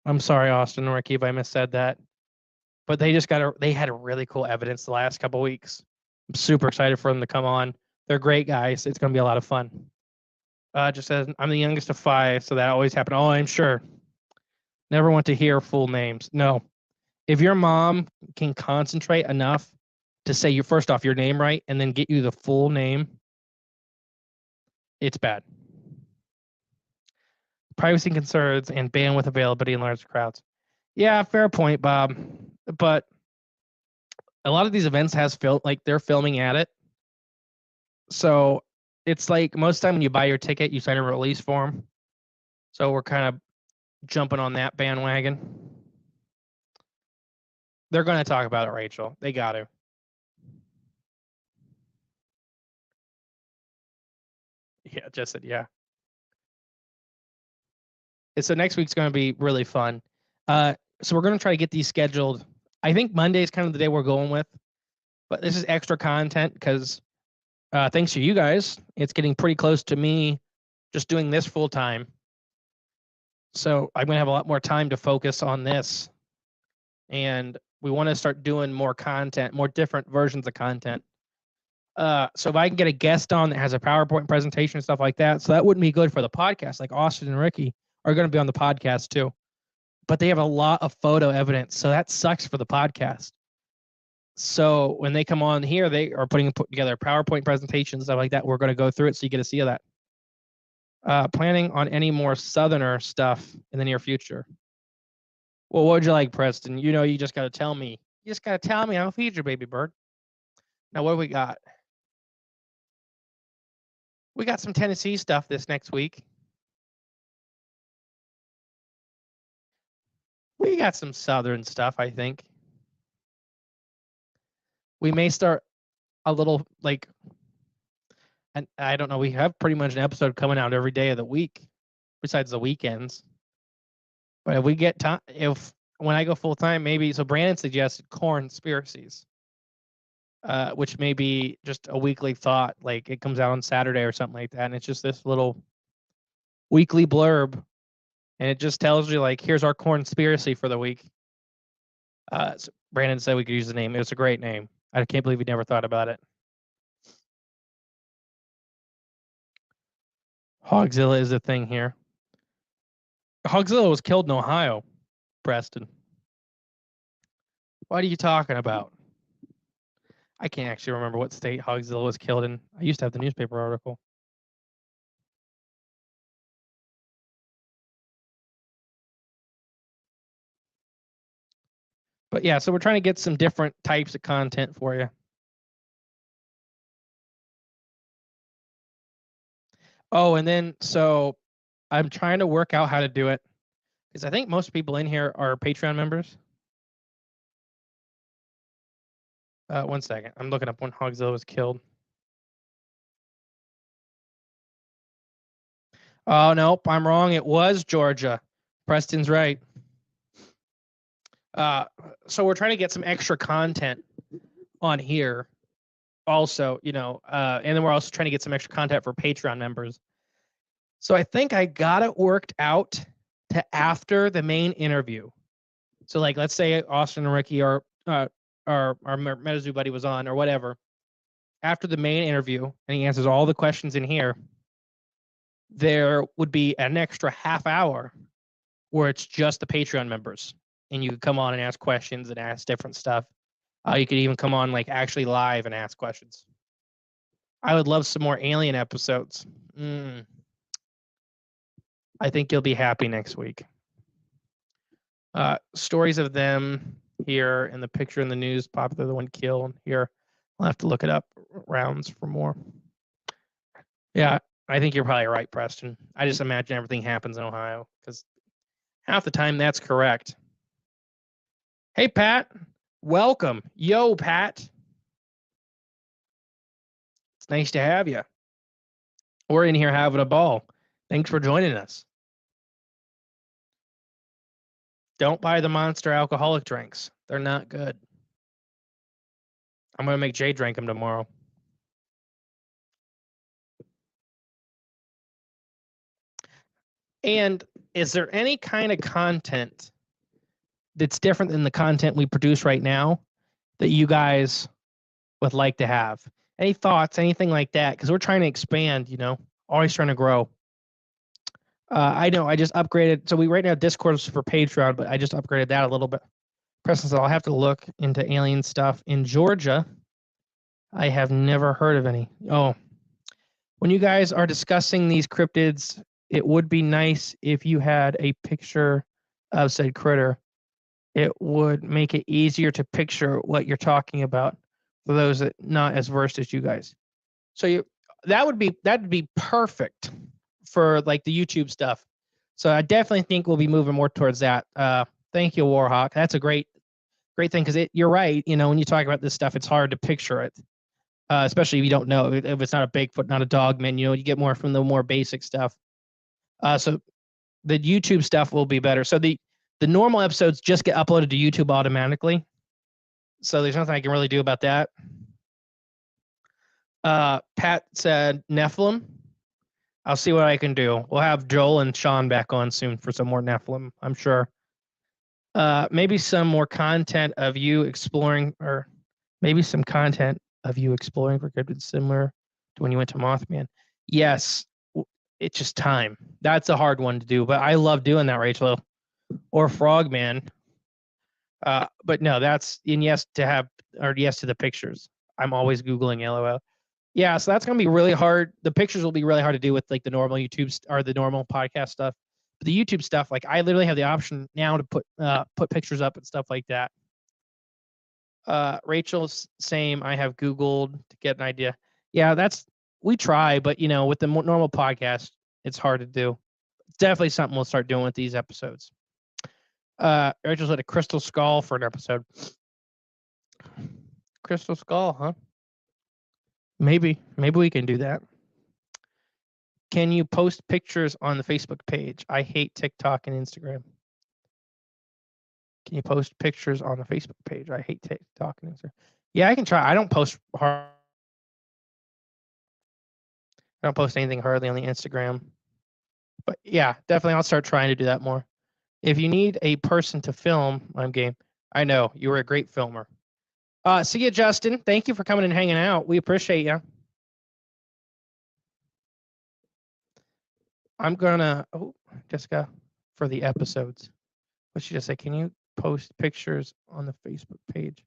I'm sorry, Austin Ricky, if I missaid that. But they had a really cool evidence the last couple weeks. I'm super excited for them to come on. They're great guys. It's going to be a lot of fun. Just says, I'm the youngest of 5, so that always happened. Oh, I'm sure. Never want to hear full names. No. If your mom can concentrate enough to say first off your name right and then get you the full name, it's bad. Privacy concerns and bandwidth availability in large crowds. Yeah, fair point, Bob. But a lot of these events has they're filming at it. So it's like most of the time when you buy your ticket, you sign a release form. So we're kind of jumping on that bandwagon. They're going to talk about it, Rachel. They got to. Yeah, just said yeah. So next week's going to be really fun. So we're going to try to get these scheduled. I think Monday is kind of the day we're going with, but this is extra content because thanks to you guys, it's getting pretty close to me just doing this full time. So I'm going to have a lot more time to focus on this. And we want to start doing more content, more different versions of content. So if I can get a guest on that has a PowerPoint presentation and stuff like that, so that wouldn't be good for the podcast. Like Austin and Ricky are going to be on the podcast too, but they have a lot of photo evidence, so that sucks for the podcast. So when they come on here, they are putting together PowerPoint presentations, stuff like that. We're going to go through it, so you get to see that. Planning on any more Southerner stuff in the near future. Well, what would you like, Preston? You just got to tell me. You just got to tell me. I'll feed you, baby bird. Now, what do we got? We got some Tennessee stuff this next week. We got some Southern stuff, I think. We may start a little and I don't know, we have pretty much an episode coming out every day of the week, besides the weekends. But if we get time, when I go full time, maybe. So Brandon suggested Cornspiracies, which may be just a weekly thought, like it comes out on Saturday or something like that, and it's just this little weekly blurb, and it just tells you like, here's our Cornspiracy for the week. So Brandon said we could use the name. It was a great name. I can't believe we never thought about it. Hogzilla is a thing here. Hogzilla was killed in Ohio, Preston. What are you talking about? I can't actually remember what state Hogzilla was killed in. I used to have the newspaper article. But yeah, so we're trying to get some different types of content for you. Oh, and then so I'm trying to work out how to do it because I think most people in here are Patreon members. 1 second. I'm looking up when Hogzilla was killed. Oh, nope, I'm wrong. It was Georgia. Preston's right. So we're trying to get some extra content on here also, and then we're also trying to get some extra content for Patreon members. So I think I got it worked out to after the main interview. So like, let's say Austin and Ricky or our MetaZoo buddy was on or whatever. After the main interview, and he answers all the questions in here, there would be an extra half hour where it's just the Patreon members, and you could come on and ask questions and ask different stuff. You could even come on like actually live and ask questions. I would love some more alien episodes. I think you'll be happy next week. Stories of them here, and the picture in the news, popular the one killed here. I'll have to look it up. Rounds for more. Yeah, I think you're probably right, Preston. I just imagine everything happens in Ohio because half the time that's correct. Hey, Pat. Welcome. Yo, Pat. It's nice to have you. We're in here having a ball. Thanks for joining us. Don't buy the Monster alcoholic drinks. They're not good. I'm going to make Jay drink them tomorrow. And is there any kind of content that's different than the content we produce right now that you guys would like to have? Any thoughts, anything like that? Because we're trying to expand, always trying to grow. I know I just upgraded. So we right now Discord is for Patreon, but I just upgraded that a little bit. Preston said I'll have to look into alien stuff in Georgia. I have never heard of any. Oh, when you guys are discussing these cryptids, it would be nice if you had a picture of said critter. it would make it easier to picture what you're talking about for those that not as versed as you guys. So that'd be perfect for like the YouTube stuff. So I definitely think we'll be moving more towards that. Thank you, Warhawk. That's a great thing because you're right. When you talk about this stuff, it's hard to picture it, especially if you don't know if it's not a Bigfoot, not a dogman. You get more from the more basic stuff. So the YouTube stuff will be better. So the normal episodes just get uploaded to YouTube automatically. So there's nothing I can really do about that. Pat said Nephilim. I'll see what I can do. We'll have Joel and Sean back on soon for some more Nephilim, I'm sure. Maybe some more content of you exploring, or maybe some content of you exploring for cryptids similar to when you went to Mothman. Yes, it's just time. That's a hard one to do, but I love doing that, Rachel. Or Frogman. But no, that's yes to the pictures. I'm always Googling LOL. Yeah, so that's gonna be really hard. The pictures will be really hard to do with like the normal YouTube or the normal podcast stuff. But the YouTube stuff, like I literally have the option now to put pictures up and stuff like that. Rachel's same. I have Googled to get an idea. Yeah, we try, but with the normal podcast, it's hard to do. It's definitely something we'll start doing with these episodes. Rachel's at a crystal skull for an episode. Crystal skull, huh? Maybe we can do that. Can you post pictures on the Facebook page? I hate TikTok and Instagram. Can you post pictures on the Facebook page? I hate TikTok and Instagram. Yeah, I can try. I don't post anything hardly on the Instagram. But yeah, definitely I'll start trying to do that more. If you need a person to film, I'm game. I know, you were a great filmer. See you, Justin. Thank you for coming and hanging out. We appreciate you. I'm gonna, Jessica, for the episodes. What she just said, can you post pictures on the Facebook page?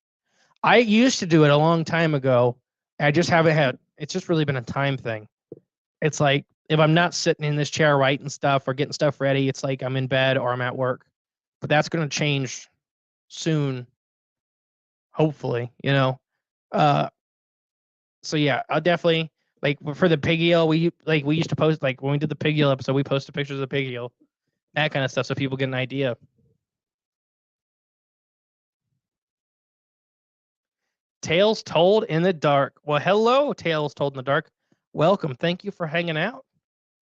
I used to do it a long time ago. I just haven't had, it's just really been a time thing. It's like, if I'm not sitting in this chair writing stuff or getting stuff ready, it's like I'm in bed or I'm at work. But that's going to change soon, hopefully, So yeah, I'll definitely, like for the pig eel, we used to post, like when we did the pig eel episode, we posted pictures of the pig eel, that kind of stuff, so people get an idea. Tales Told in the Dark. Well, hello, Tales Told in the Dark. Welcome. Thank you for hanging out.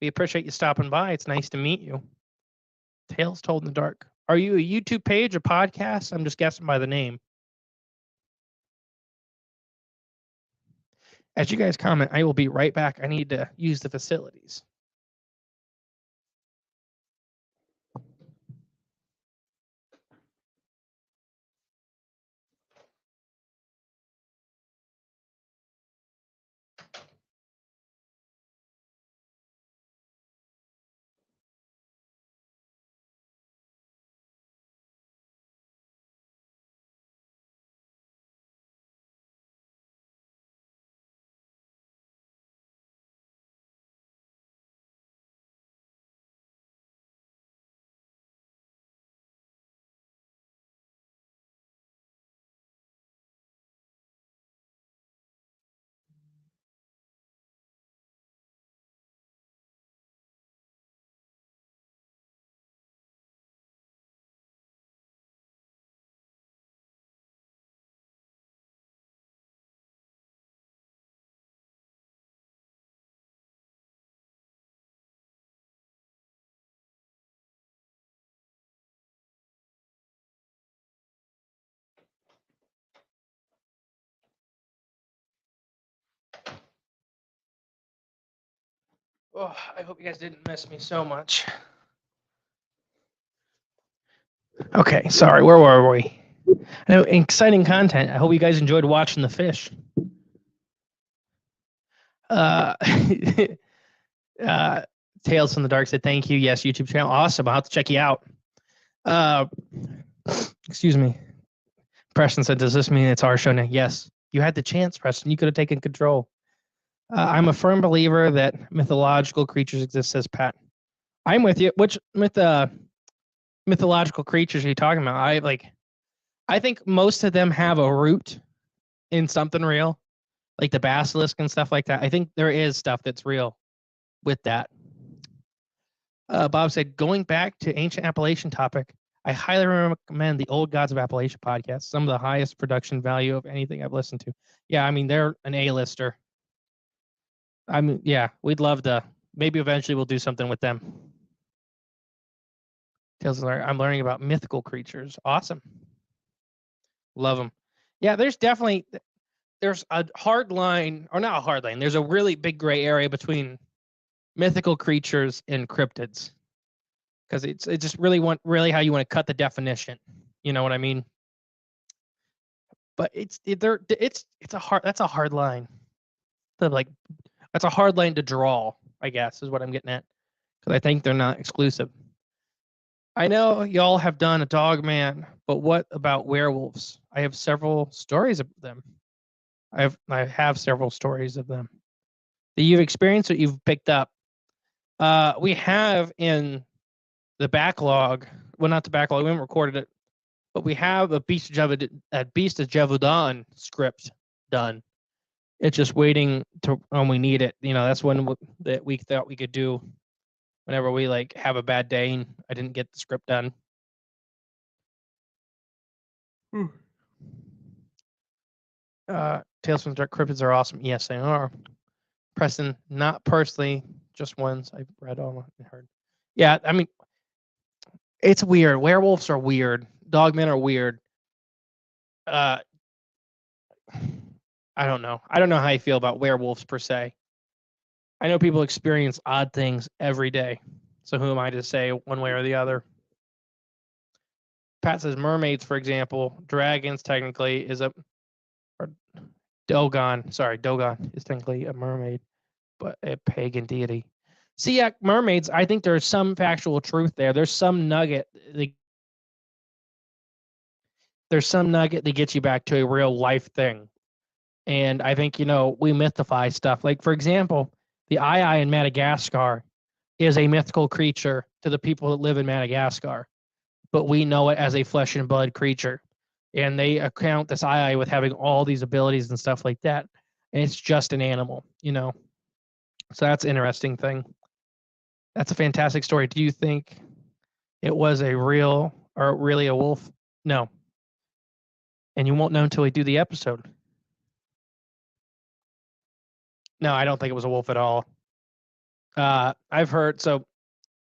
We appreciate you stopping by. It's nice to meet you. Tales Told in the Dark. Are you a YouTube page or podcast? I'm just guessing by the name. As you guys comment, I will be right back. I need to use the facilities. Oh, I hope you guys didn't miss me so much. Okay, sorry. Where were we? No, exciting content. I hope you guys enjoyed watching the fish. Tales from the Dark said, thank you. Yes, YouTube channel. Awesome. I'll have to check you out. Excuse me. Preston said, does this mean it's our show now? Yes. You had the chance, Preston. You could have taken control. I'm a firm believer that mythological creatures exist, says Pat. I'm with you. Which mythological creatures are you talking about? I think most of them have a root in something real, like the basilisk and stuff like that. I think there is stuff that's real with that. Bob said, going back to ancient Appalachian topic, I highly recommend the Old Gods of Appalachia podcast. Some of the highest production value of anything I've listened to. Yeah, I mean, they're an A-lister. I mean, yeah, we'd love to. Maybe eventually we'll do something with them. I'm learning about mythical creatures. Awesome. Love them. Yeah, there's a hard line, or not a hard line. There's a really big gray area between mythical creatures and cryptids, because it's just really how you want to cut the definition. You know what I mean? But it's a hard line. That's a hard line to draw, I guess, is what I'm getting at, because I think they're not exclusive. I know y'all have done a dog man, but what about werewolves? I have several stories of them. I have several stories of them that you've experienced or you've picked up. We have in the backlog. Well, not the backlog. We haven't recorded it, but we have a Beast of Jevudan script done. It's just waiting to when we need it. That's that we thought we could do whenever we have a bad day and I didn't get the script done. Tales from the Dark Cryptids are awesome. Yes, they are. Preston, not personally, just ones I've read on and heard. Yeah, I mean, it's weird. Werewolves are weird. Dogmen are weird. I don't know. I don't know how I feel about werewolves per se. I know people experience odd things every day. So who am I to say one way or the other? Pat says mermaids, for example, dragons technically is or Dogon. Sorry, Dogon is technically a mermaid, but a pagan deity. See, yeah, mermaids, I think there's some factual truth there. There's some nugget that gets you back to a real life thing. And I think, we mythify stuff. Like, for example, the Ai in Madagascar is a mythical creature to the people that live in Madagascar, but we know it as a flesh and blood creature. And they account this Ai with having all these abilities and stuff like that. And it's just an animal. So that's an interesting thing. That's a fantastic story. Do you think it was really a wolf? No. And you won't know until we do the episode. No, I don't think it was a wolf at all. I've heard, so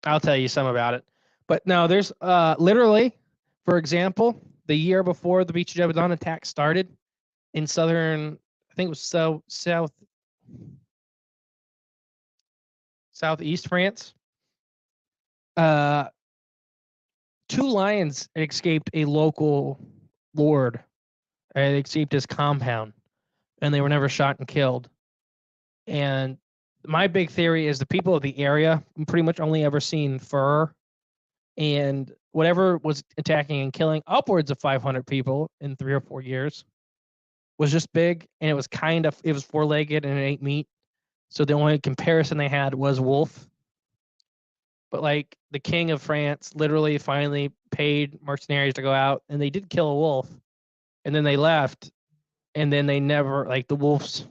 I'll tell you some about it. But no, there's literally, for example, the year before the Beach of Jebudon attack started in southern, I think it was southeast France. 2 lions escaped a local lord. They escaped his compound, and they were never shot and killed. And my big theory is the people of the area pretty much only ever seen fur, and whatever was attacking and killing upwards of 500 people in 3 or 4 years was just big, and it was 4-legged and it ate meat. So the only comparison they had was wolf. But the king of France literally finally paid mercenaries to go out, and they did kill a wolf, and then they left, and then they never the wolves.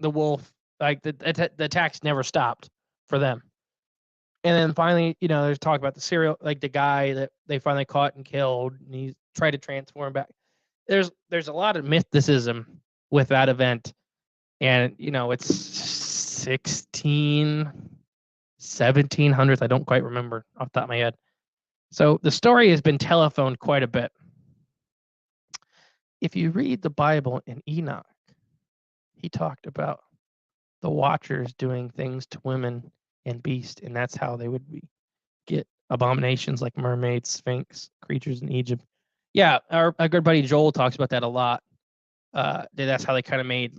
The wolf, the attacks never stopped for them. And then finally, there's talk about the guy that they finally caught and killed, and he tried to transform back. There's a lot of mysticism with that event, and it's 1700s. I don't quite remember off the top of my head. So the story has been telephoned quite a bit. If you read the Bible in Enoch, he talked about the Watchers doing things to women and beasts, and that's how they would get abominations like mermaids, sphinx, creatures in Egypt. Yeah, our good buddy Joel talks about that a lot. That's how they kind of made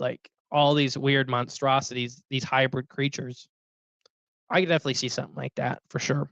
all these weird monstrosities, these hybrid creatures. I could definitely see something like that for sure.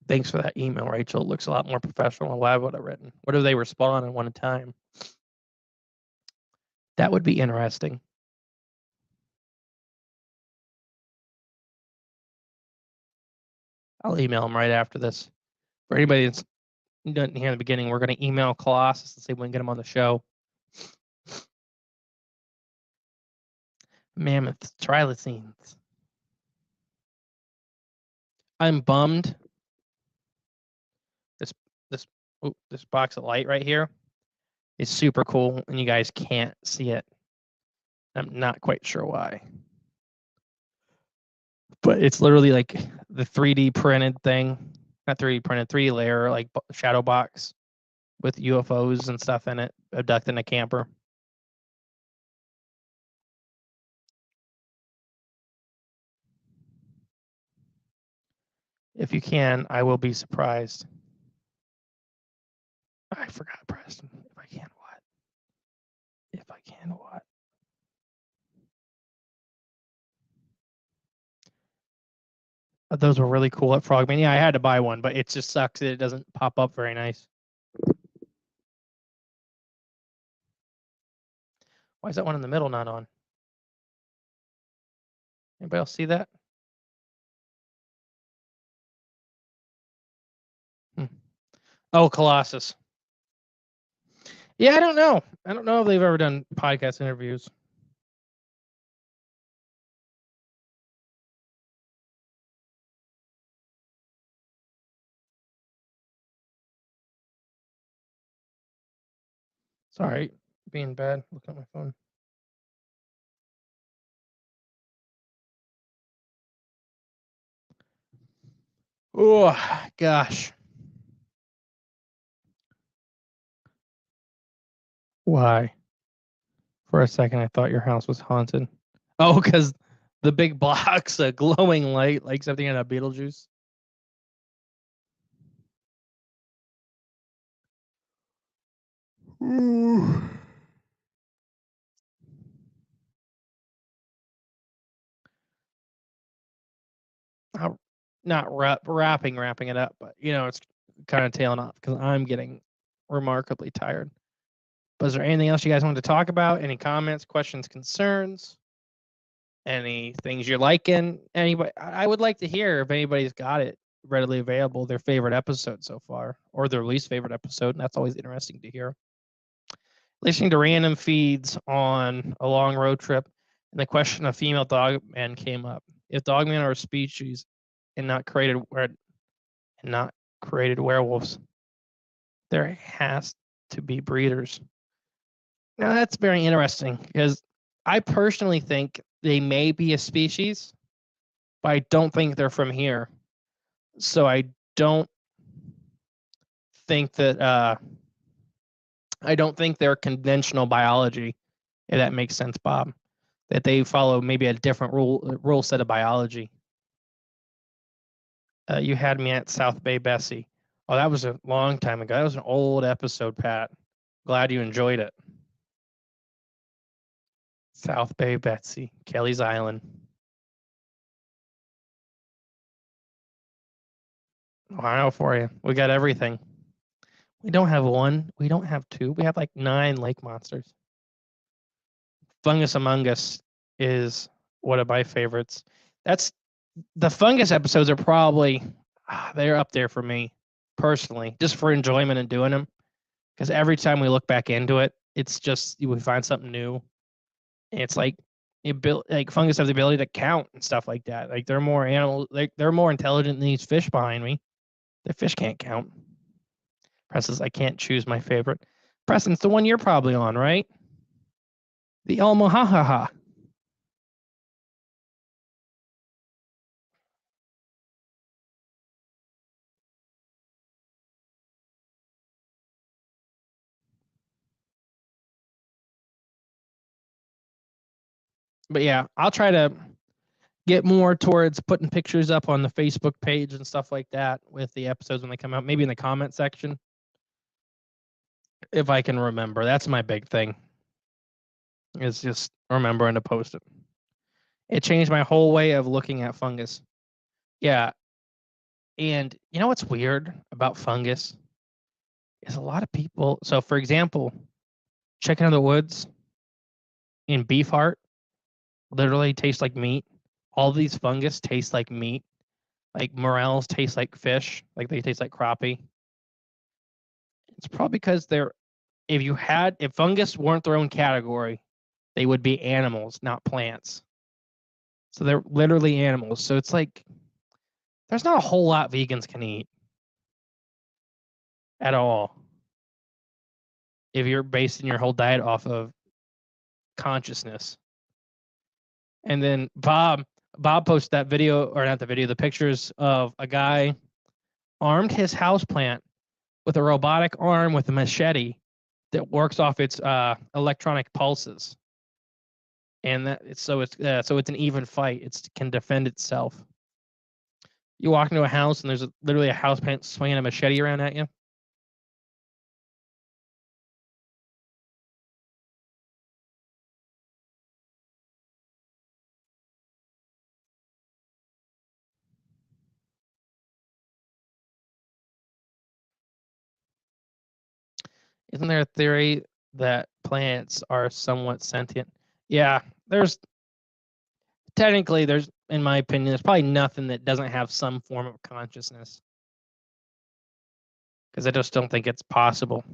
Thanks for that email, Rachel. It looks a lot more professional than what I would have written. What if they respond in one time? That would be interesting. I'll email them right after this. For anybody that's didn't hear in the beginning, we're going to email Colossus and see if we can get him on the show. Mammoths, trilocines. I'm bummed. This box of light right here is super cool, and you guys can't see it. I'm not quite sure why. But it's literally like the 3D printed thing. Not 3D printed, 3D layer, like shadow box with UFOs and stuff in it, abducting a camper. If you can, I will be surprised. I forgot, Preston. If I can, what? If I can, what? Those were really cool at Frogman. Yeah, I had to buy one, but it just sucks that it doesn't pop up very nice. Why is that one in the middle not on? Anybody else see that? Oh, Colossus. Yeah, I don't know. I don't know if they've ever done podcast interviews. Sorry, being bad. Look at my phone. Oh, gosh. Why? For a second, I thought your house was haunted. Oh, because the big box, a glowing light, like something in a Beetlejuice. Ooh. Not wrapping it up, but it's kind of tailing off because I'm getting remarkably tired. But is there anything else you guys want to talk about? Any comments, questions, concerns? Any things you're liking? Anybody? I would like to hear if anybody's got it readily available, their favorite episode so far, or their least favorite episode, and that's always interesting to hear. Listening to random feeds on a long road trip, and the question of female dogmen came up. If dogmen are a species and not created werewolves, there has to be breeders. Now that's very interesting because I personally think they may be a species, but I don't think they're from here. So I don't think that I don't think they're conventional biology, if that makes sense, Bob. That they follow maybe a different rule set of biology. You had me at South Bay Bessie. Oh, that was a long time ago. That was an old episode, Pat. Glad you enjoyed it. South Bay Betsy, Kelly's Island. Wow, for you. We got everything. We don't have one. We don't have two. We have like 9 lake monsters. Fungus Among Us is one of my favorites. That's the fungus episodes are probably they're up there for me personally, just for enjoyment and doing them. Because every time we look back into it, it's just we find something new. And it's like fungus have the ability to count and stuff like that. Like they're more animals, like they're more intelligent than these fish behind me. The fish can't count. Press says I can't choose my favorite. Preston's the one you're probably on, right? The Elmo ha ha ha. But yeah, I'll try to get more towards putting pictures up on the Facebook page and stuff like that with the episodes when they come out, maybe in the comment section. If I can remember. That's my big thing. Is just remembering to post it. It changed my whole way of looking at fungus. Yeah. And you know what's weird about fungus is a lot of people. So, for example, chicken in the woods and beef heart literally taste like meat. All these fungus taste like meat. Like morels taste like fish. Like they taste like crappie. It's probably because they're if fungus weren't their own category, they would be animals, not plants. So they're literally animals. So it's like there's not a whole lot vegans can eat at all if you're basing your whole diet off of consciousness. And then Bob posted that video, or not the video, the pictures of a guy armed his houseplant with a robotic arm with a machete that works off its electronic pulses. And so it's an even fight. It can defend itself. You walk into a house and there's literally a houseplant swinging a machete around at you. Isn't there a theory that plants are somewhat sentient? Yeah, there's in my opinion, there's probably nothing that doesn't have some form of consciousness. Because I just don't think it's possible.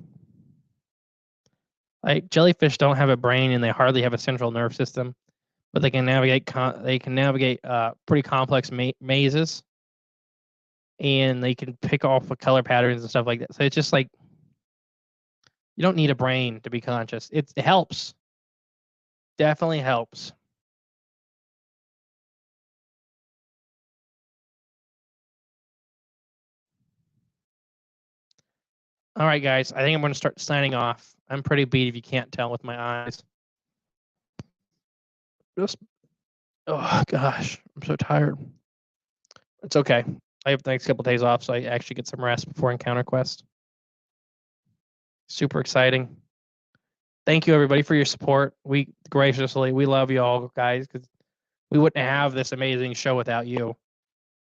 Like jellyfish don't have a brain and they hardly have a central nerve system, but they can navigate pretty complex mazes, and they can pick off the color patterns and stuff like that. So it's just like you don't need a brain to be conscious. It helps. Definitely helps. All right, guys. I think I'm going to start signing off. I'm pretty beat if you can't tell with my eyes. Just, oh gosh, I'm so tired. It's okay. I have the next couple of days off, so I actually get some rest before Encounter Quest. Super exciting. Thank you everybody for your support. We love you all, guys, because we wouldn't have this amazing show without you.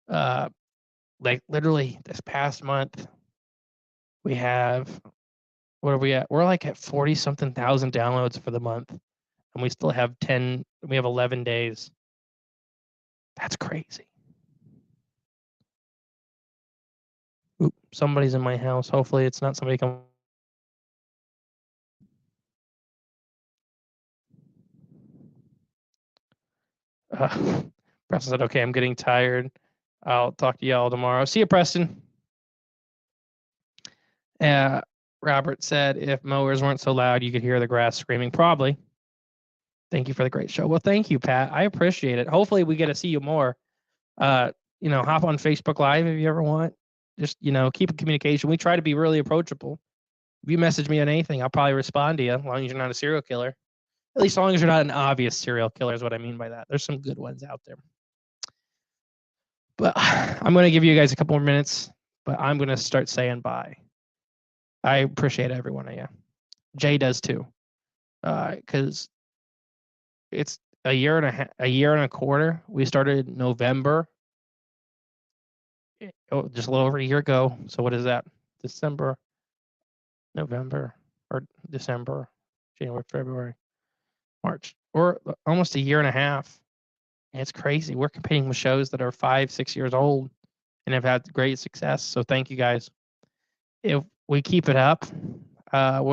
Like literally this past month, we have what are we at? We're like at 40 something thousand downloads for the month, and we still have 11 days. That's crazy. Oop, somebody's in my house. Hopefully it's not somebody coming. Preston said, okay, I'm getting tired. I'll talk to y'all tomorrow. See you, Preston. Robert said, if mowers weren't so loud, you could hear the grass screaming. Probably. Thank you for the great show. Well, thank you, Pat. I appreciate it. Hopefully we get to see you more. Hop on Facebook Live if you ever want. Just, keep in communication. We try to be really approachable. If you message me on anything, I'll probably respond to you as long as you're not a serial killer. At least as long as you're not an obvious serial killer is what I mean by that. There's some good ones out there. But I'm going to give you guys a couple more minutes, but I'm going to start saying bye. I appreciate every one of you. Jay does too. Because it's a year and a quarter. We started in November. Just a little over a year ago. So what is that? December, November, or December, January, February, March. We're almost a year and a half. And it's crazy. We're competing with shows that are 5-6 years old and have had great success. So thank you guys. If we keep it up, we've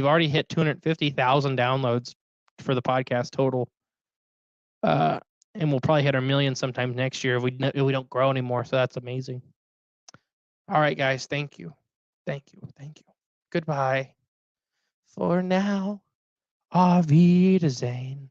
already hit 250,000 downloads for the podcast total. And we'll probably hit our million sometime next year if we don't grow anymore. So that's amazing. All right, guys. Thank you. Goodbye. For now, auf Wiedersehen.